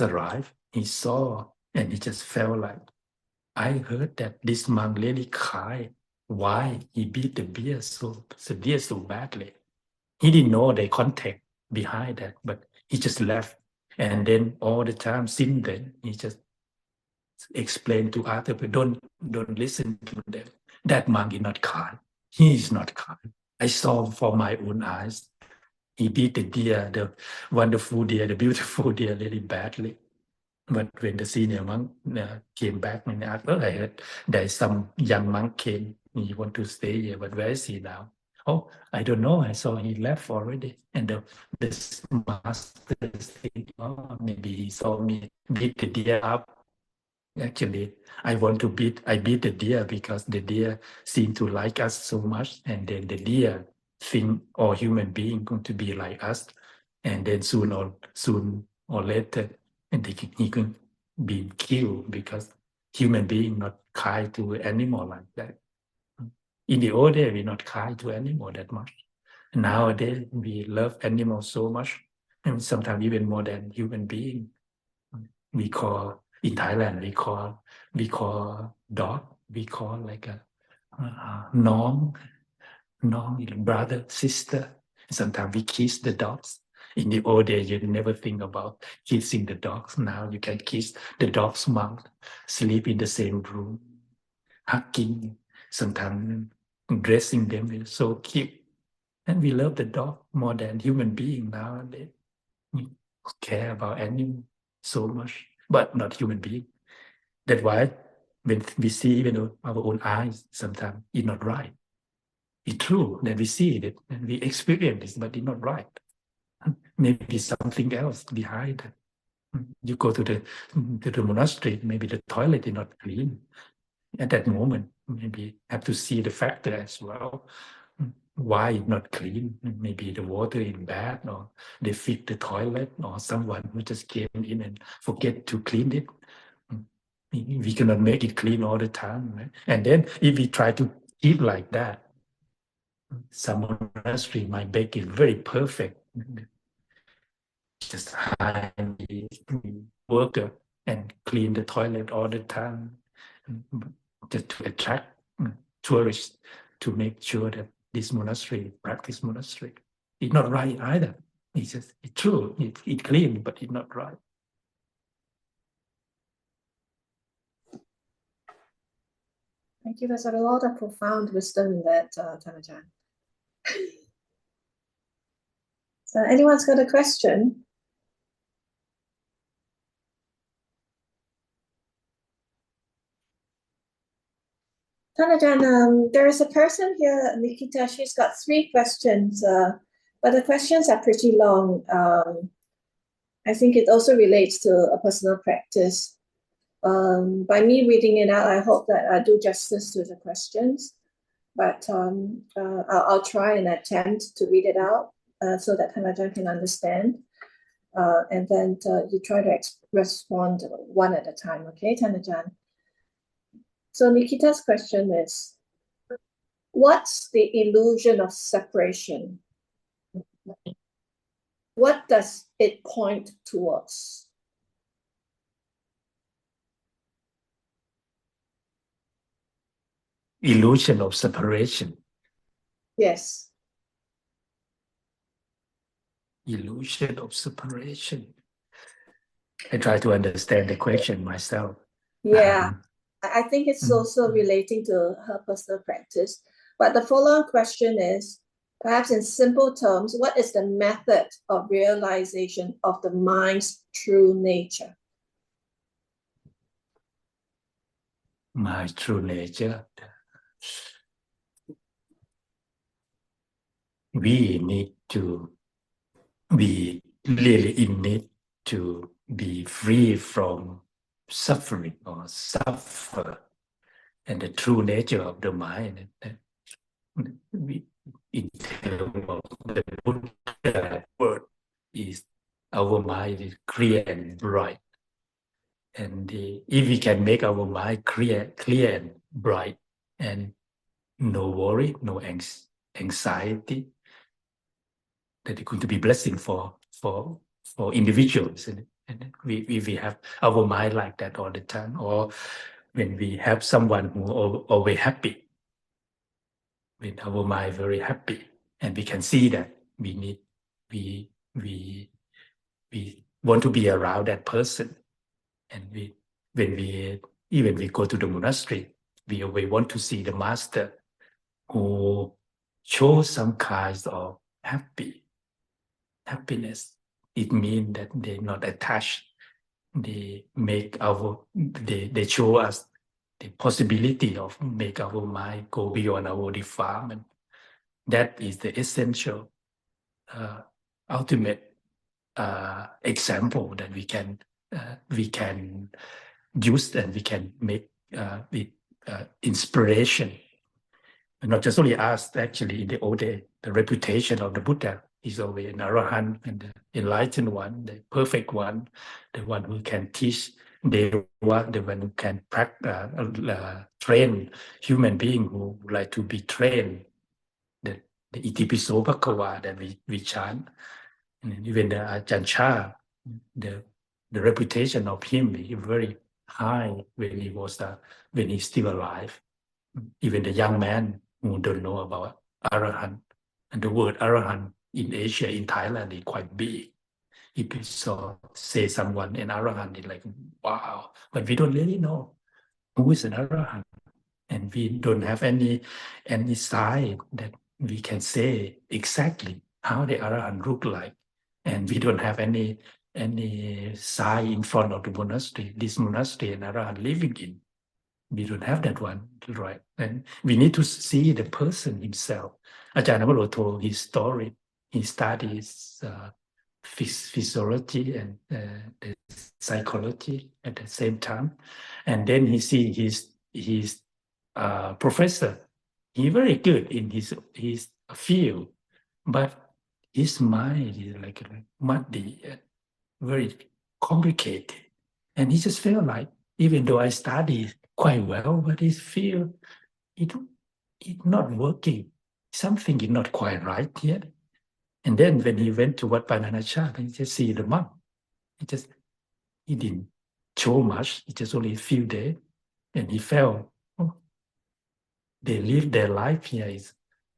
arrived, he saw, and he just felt like, I heard that this monk really cried. Why he beat the deer so badly? He didn't know the context behind that, but he just left. And then all the time since then, he just explained to other people, don't listen to them. That monk is not kind. He is not kind. I saw for my own eyes. He beat the deer, the wonderful deer, the beautiful deer, really badly. But when the senior monk came back and asked, well, I heard there's some young monk came, he want to stay here, but where is he now? Oh, I don't know. I saw he left already. And this master think, oh, maybe he saw me beat the deer up. Actually, I beat the deer because the deer seem to like us so much, and then the deer think all human beings going to be like us, and then soon or later, and he can be killed because human being not kind to animal like that. In the old days, we not kind to animal that much. Nowadays, we love animals so much, and sometimes even more than human being. We call in Thailand, we call dog, we call like a non brother, sister. Sometimes we kiss the dogs. In the old days, you never think about kissing the dogs. Now you can kiss the dog's mouth, sleep in the same room, hugging, sometimes dressing them is so cute. And we love the dog more than human being nowadays. We care about animals so much, but not human being. That's why when we see even our own eyes, sometimes it's not right. It's true that we see it and we experience it, but it's not right. Maybe something else behind it. You go to the monastery, maybe the toilet is not clean. At that moment, maybe have to see the factor as well. Why it's not clean? Maybe the water is bad, or they fix the toilet, or someone who just came in and forget to clean it. We cannot make it clean all the time, right? And then if we try to keep like that, some monastery might make it very perfect, just hire worker and clean the toilet all the time, just to attract tourists, to make sure that this monastery practice monastery. It's not right either. It's just it's true. It's clean, but it's not right. Thank you. There's a lot of profound wisdom in that, Ajahn. So anyone's got a question? Ajahn, there is a person here, Nikita. She's got 3 questions. but the questions are pretty long. I think it also relates to a personal practice. By me reading it out, I hope that I do justice to the questions, but I'll try and attempt to read it out so that Ajahn can understand. And then you try to respond one at a time, okay, Ajahn? So Nikita's question is, what's the illusion of separation? What does it point towards? Illusion of separation. Yes. Illusion of separation. I try to understand the question myself. Yeah, I think it's also relating to her personal practice. But the follow-on question is, perhaps in simple terms, what is the method of realization of the mind's true nature? My true nature. We really in need to be free from suffering or suffer. And the true nature of the mind, in terms of the Buddha word, is our mind is clear and bright. And if we can make our mind clear and bright, and no worry, no anxiety, that is going to be blessing for individuals. And we have our mind like that all the time, or when we have someone who always happy, with our mind very happy, and we can see that we want to be around that person. And when we go to the monastery, we always want to see the master who shows some kinds of happiness. It means that they're not attached. They show us the possibility of make our mind go beyond our defilement. That is the essential, ultimate example that we can use, and we can make with inspiration. And not just only us, actually, in the old day, the reputation of the Buddha is always an Arahant and the enlightened one, the perfect one, the one who can teach, the one who can train human being who like to be trained. The Itipiso Bhagava that we chant, and even the Ajahn Chah, the reputation of him is very high when he's still alive. Even the young man who don't know about Arahant, and the word Arahant in Asia, in Thailand, is quite big. If you say someone an Arahant, it's like, wow, but we don't really know who is an Arahant, and we don't have any sign that we can say exactly how the Arahant look like, and we don't have any sign in front of the monastery. This monastery and Arahant living in, we don't have that one, right? And we need to see the person himself. Ajahn Amaro told his story. He studies physiology and the psychology at the same time, and then he see his professor. He very good in his field, but his mind is like muddy and very complicated, and he just felt like, even though I study quite well, but he feel it's not working. Something is not quite right yet. And then when he went to Wat Pananachat, he just see the monk. He didn't show much. It just only a few days, and he felt, oh, they live their life here.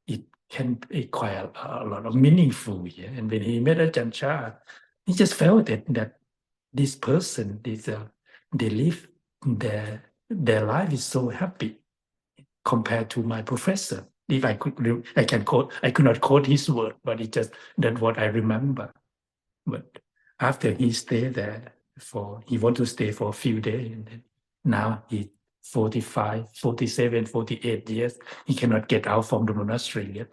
It can be quite a lot of meaningful here. And when he met Ajahn Chah, he just felt that this person, they live their life is so happy compared to my professor. If I could not quote his word, but it's just that's what I remember. But after he stayed there he want to stay for a few days, and then now he 45, 47, 48 years. He cannot get out from the monastery yet.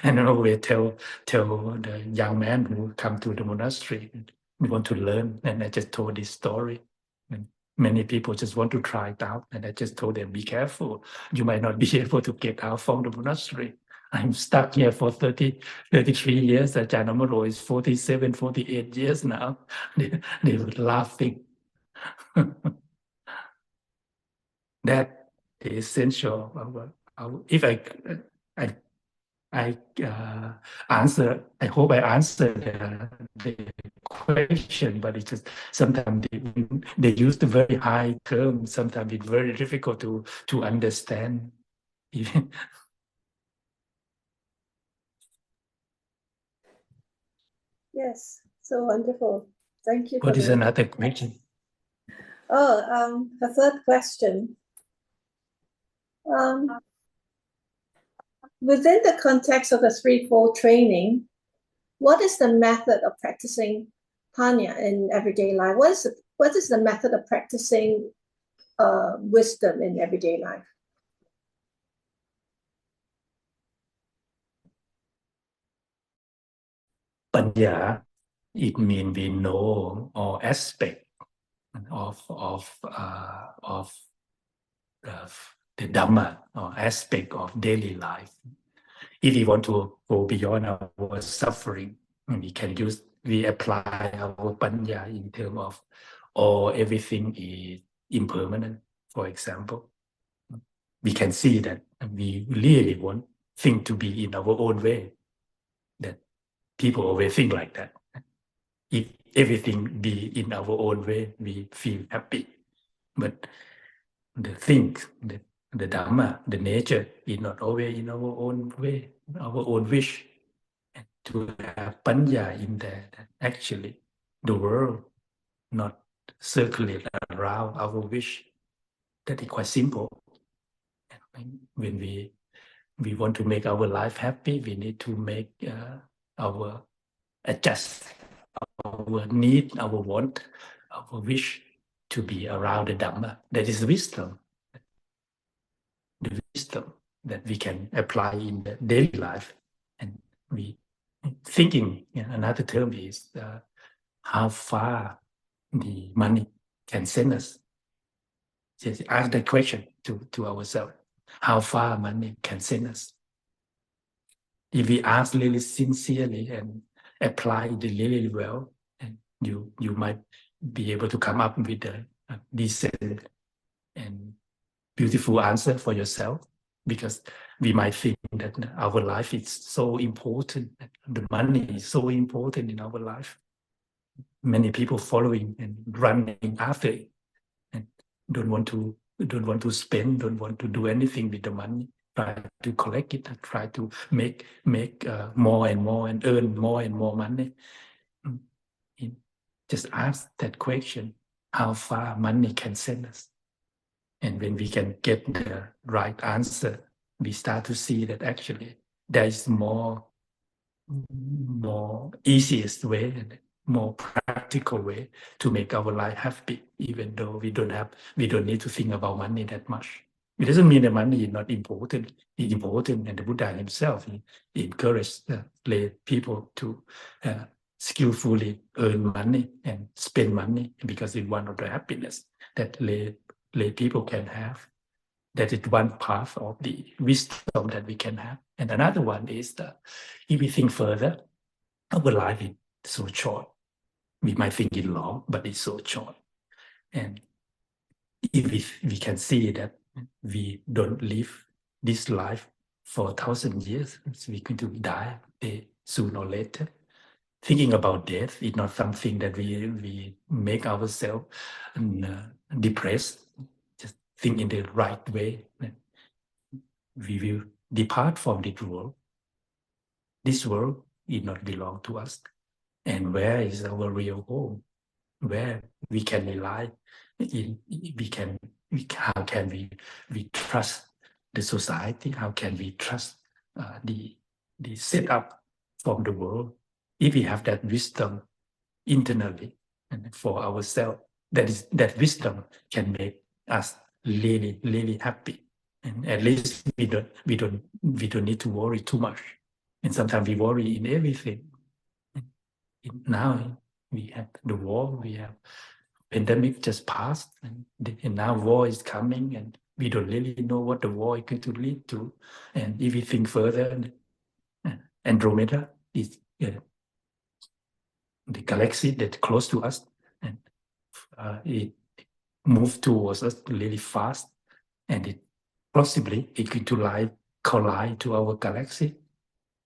And I always tell the young man who come to the monastery, we want to learn. And I just told this story. And many people just want to try it out. And I just told them, be careful. You might not be able to get out from the monastery. I'm stuck here for 33 years. Ajahn Amaro is 47, 48 years now. They were laughing. That is essential. If I answer, I hope I answered the question, but it's just sometimes they use the very high term. Sometimes it's very difficult to understand. Yes, so wonderful. Thank you. What is another question? Oh, a third question. Within the context of a threefold training, what is the method of practicing panya in everyday life? What is the method of practicing wisdom in everyday life? Panya, it means we know all aspects of the Dhamma or aspect of daily life. If we want to go beyond our suffering, we apply our panya in terms of everything is impermanent. For example, we can see that we really want things to be in our own way. That people always think like that. If everything be in our own way, we feel happy. But the things, the Dhamma, the nature is not always in our own way, our own wish. And to have panya in there, that actually the world not circulate around our wish. That is quite simple. And when we want to make our life happy, we need to make our adjust our need, our want, our wish to be around the Dhamma. That is wisdom. The wisdom that we can apply in the daily life. And we thinking, another term is how far the money can send us. Just ask that question to ourselves. How far money can send us? If we ask really sincerely and apply it really well, and you might be able to come up with a decent and beautiful answer for yourself, because we might think that our life is so important, the money is so important in our life. Many people following and running after it and don't want to spend, don't want to do anything with the money, try to collect it, try to make more and more and earn more and more money. Just ask that question, how far money can send us. And when we can get the right answer, we start to see that actually there is more easiest way and more practical way to make our life happy, even though we don't need to think about money that much. It doesn't mean that money is not important. It's important, and the Buddha himself encouraged lay people to skillfully earn money and spend money, because it's one of the happiness that lay people can have. That is one path of the wisdom that we can have. And another one is that if we think further, our life is so short. We might think it's long, but it's so short. And if we can see that we don't live this life for 1,000 years, we're going to die sooner or later. Thinking about death is not something that we make ourselves depressed. Just think in the right way. We will depart from this world. This world did not belong to us. And where is our real home? Where we can rely? How can we trust the society? How can we trust the setup from the world? If we have that wisdom internally and for ourselves, that wisdom can make us really happy, and at least we don't need to worry too much. And sometimes we worry in everything. Now we have the war, we have pandemic just passed, and now war is coming, and we don't really know what the war is going to lead to. And if we think further, Andromeda is the galaxy that's close to us, and it moves towards us really fast, and it possibly it going to collide to our galaxy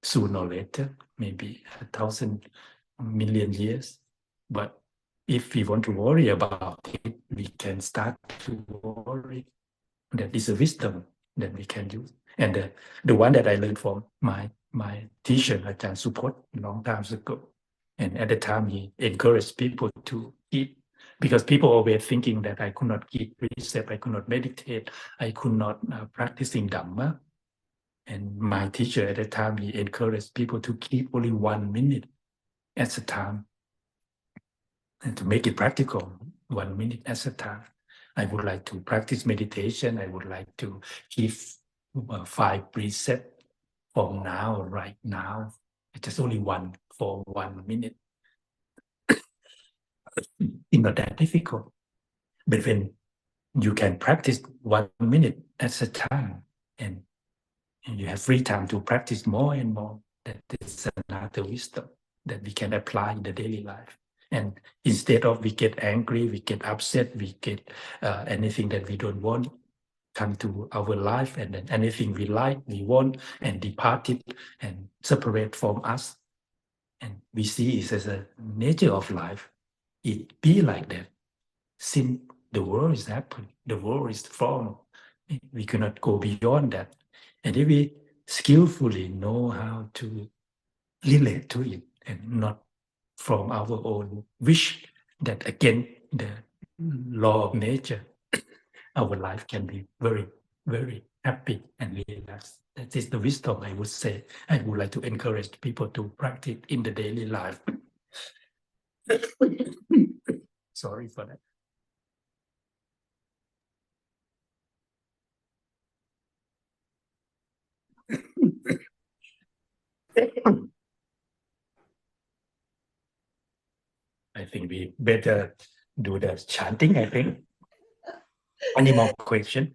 sooner or later, maybe 1,000 million years. But if we want to worry about it, we can start to worry. That is a wisdom that we can use. And the one that I learned from my teacher, Ajahn Supot, a long time ago. And at the time, he encouraged people to eat, because people always thinking that I could not eat precept, I could not meditate, I could not practicing Dhamma. And my teacher at the time, he encouraged people to keep only 1 minute at a time, and to make it practical, 1 minute at a time. I would like to practice meditation. I would like to keep 5 precepts from now, right now. It's just only one for 1 minute. It's not that difficult. But when you can practice 1 minute at a time, and you have free time to practice more and more, that is another wisdom that we can apply in the daily life. And instead of we get angry, we get upset, we get anything that we don't want come to our life, and then anything we like, we want, and depart it and separate from us. And we see it as a nature of life. It be like that. Since the world is happening, the world is formed, we cannot go beyond that. And if we skillfully know how to relate to it, and not from our own wish, that again, the law of nature, our life can be very, very happy and relaxed. That is the wisdom I would say. I would like to encourage people to practice in the daily life. Sorry for that. I think we better do the chanting, I think. Any more questions?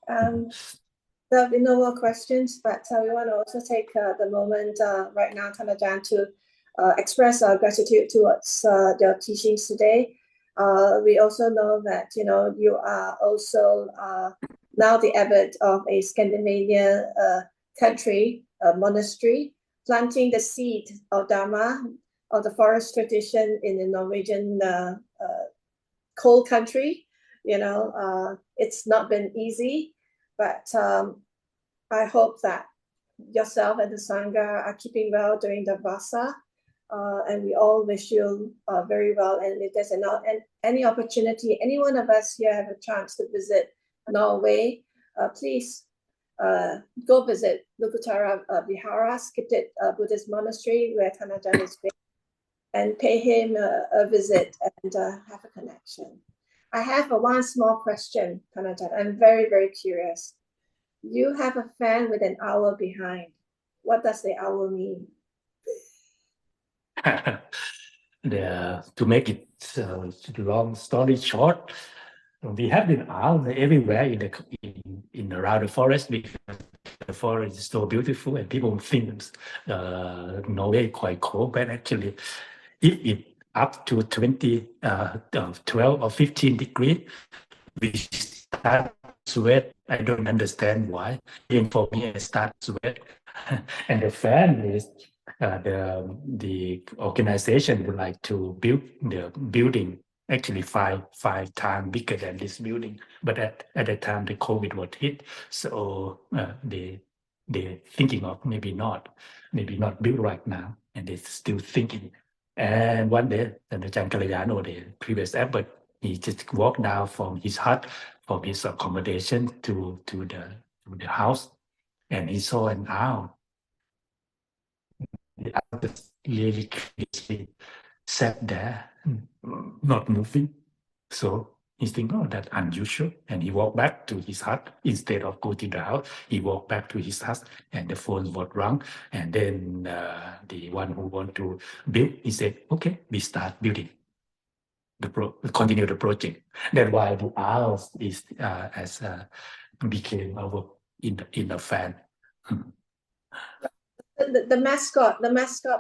There'll be no more questions, but we want to also take the moment right now, Ajahn, to express our gratitude towards your teachings today. We also know that you are also now the abbot of a Scandinavian country, a monastery, planting the seed of Dhamma, of the forest tradition in the Norwegian cold country. It's not been easy, but I hope that yourself and the Sangha are keeping well during the Vassa, and we all wish you very well. And if there's any opportunity, any one of us here have a chance to visit Norway, please go visit Lukutara Vihara, Skipted Buddhist monastery, where Ajahn is based, and pay him a visit and have a connection. I have one small question, Ajahn. I'm very, very curious. You have a fan with an owl behind. What does the owl mean? To make it long story short, we have an owl everywhere in around the forest, because the forest is so beautiful, and people think Norway quite cold, but actually, if it up to 12 or 15 degrees, we start sweat. I don't understand why. Even for me, I start sweat. And the fan is the organization would like to build the building actually five times bigger than this building. But at the time the COVID was hit, so they thinking of maybe not build right now, and they're still thinking. And one day, Ajahn Kalyano, the previous abbot, he just walked down from his hut, from his accommodation to the house, and he saw an owl. The owl just really sat there, not moving. So He think, oh, that's unusual. And he walked back to his hut. Instead of go to the house, he walked back to his hut and the phone was rung. And then the one who want to build, he said, okay, we start building. Continue the project. That's why the house is became our in the fan. The mascot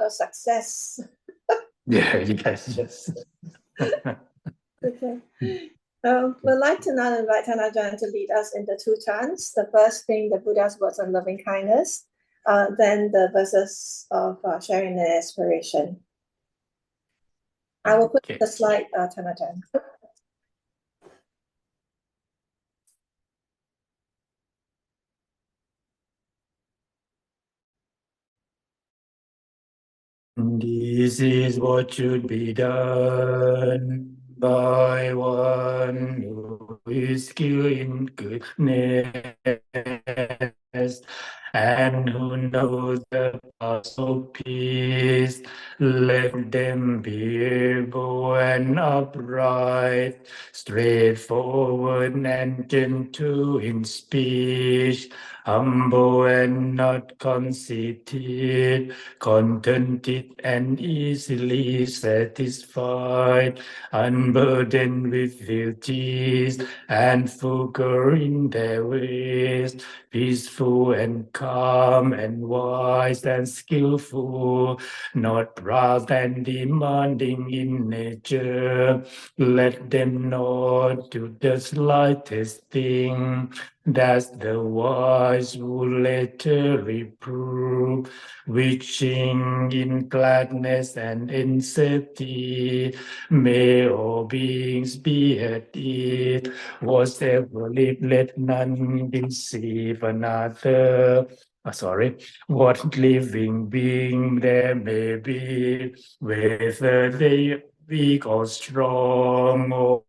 of success. Yeah, yes. Okay. We'd like to now invite Ajahn to lead us in the two chants. The first being the Buddha's words on loving kindness, then the verses of sharing and aspiration. I will put the slide, Ajahn. This is what should be done by one who is skilled in goodness and who knows the path of peace. Let them be able and upright, straightforward and gentle in speech, humble and not conceited, contented and easily satisfied, unburdened with duties and frugal in their ways, peaceful and calm and wise and skillful, not proud and demanding in nature. Let them not do the slightest thing. That's the wise who later reprove, wishing in gladness and in safety. May all beings be at ease. Whatever live, let none deceive another. What living being there may be, whether they weak or strong or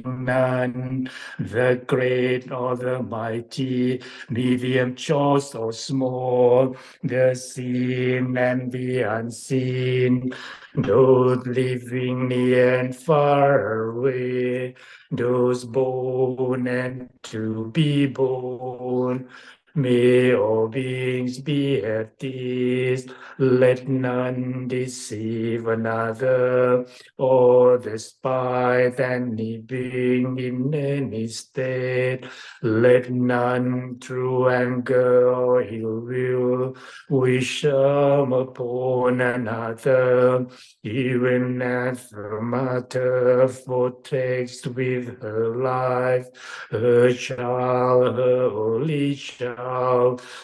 none, the great or the mighty, medium, choice or small, the seen and the unseen, those living near and far away, those born and to be born. May all beings be at ease, let none deceive another, or despite any being in any state. Let none through anger or ill will wish harm upon another, even as the mother protects with her life her child, her only child.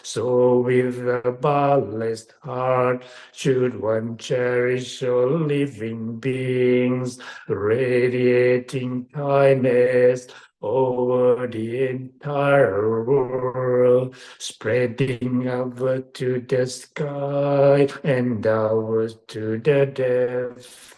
So with a balanced heart should one cherish all living beings, radiating kindness over the entire world, spreading upward to the sky and downwards to the depths.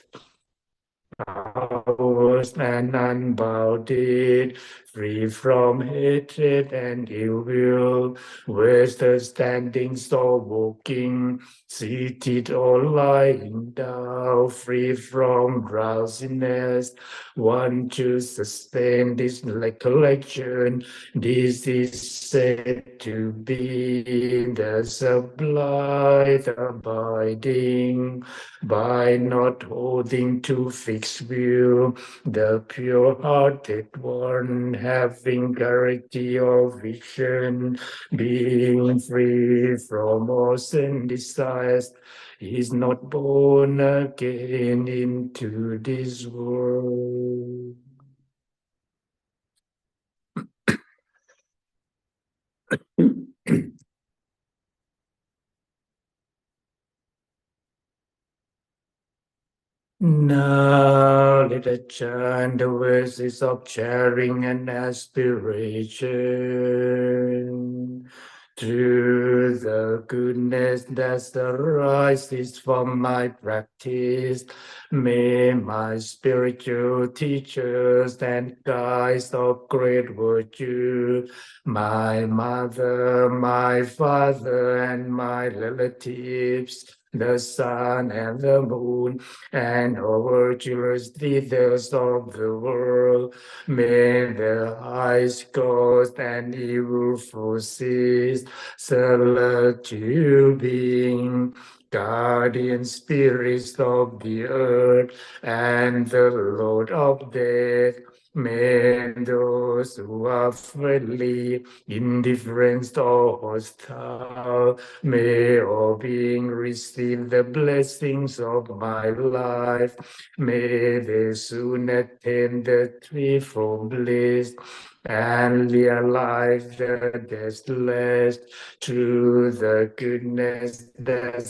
Ours and unbounded, free from hatred and ill will, whether standing or walking, seated or lying down, free from drowsiness. One to sustain this recollection. This is said to be the sublime abiding, by not holding to fixed view, the pure-hearted one, having clarity of vision, being free from all sin desires, is not born again into this world. Now let us chant the verses of sharing and aspiration. Through the goodness that arises from my practice, may my spiritual teachers and guides of great virtue, my mother, my father, and my relatives, the sun and the moon, and over children's leaders of the world. May the highest ghost and evil forces, celestial being, guardian spirits of the earth, and the Lord of death, may those who are friendly, indifferent, or hostile, may all being receive the blessings of my life. May they soon attain the threefold bliss and realize the deathless through the goodness that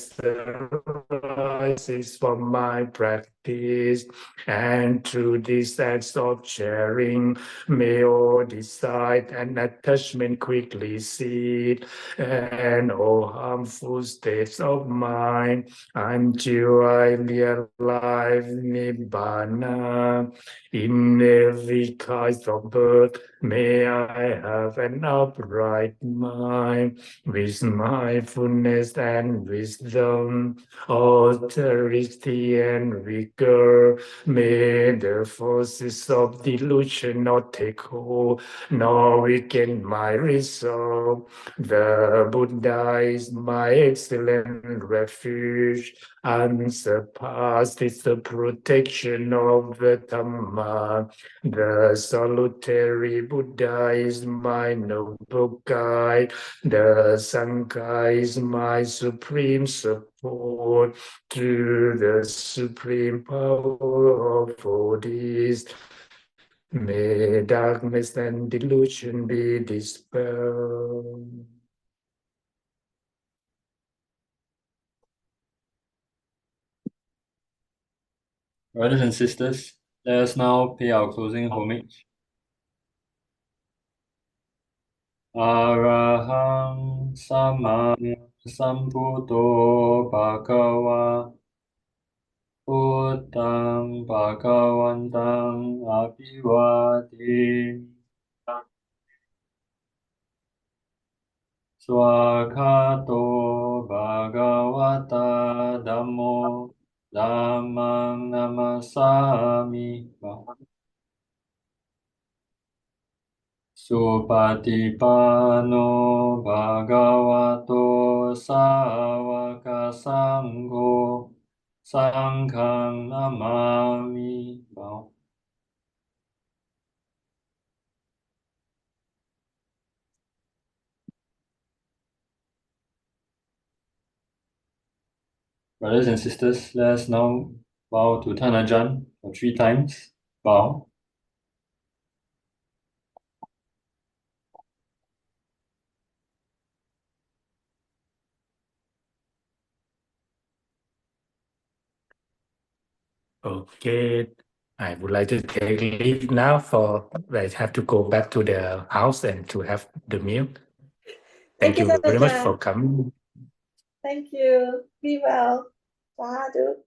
arises from my practice. And through these acts of sharing, may all desire and attachment quickly cease, and all harmful states of mind until I realize Nibbana. In every kind of birth, may I have an upright mind, with mindfulness and wisdom, authority and vigor. May the forces of delusion not take hold, nor weaken my resolve. The Buddha is my excellent refuge, unsurpassed is the protection of the Dhamma. The solitary Buddha is my noble guide. The Sangha is my supreme support. Through the supreme power of Buddhist, may darkness and delusion be dispelled. Brothers and sisters, let us now pay our closing homage. Arahang Sama Sambuddho Bhagava Buddhang Bhagavantang Abhivademi Swakato Bhagavata Dhammo Dhammang Namasami Supatipano Bhagavato Sāvaka Sangho Sanghang Namami. Brothers and sisters, let us now bow to Ajahn for 3 times. Bow. Okay, I would like to take leave now, for I have to go back to the house and to have the meal. Thank you very much for coming. Thank you. Be well. Sadhu.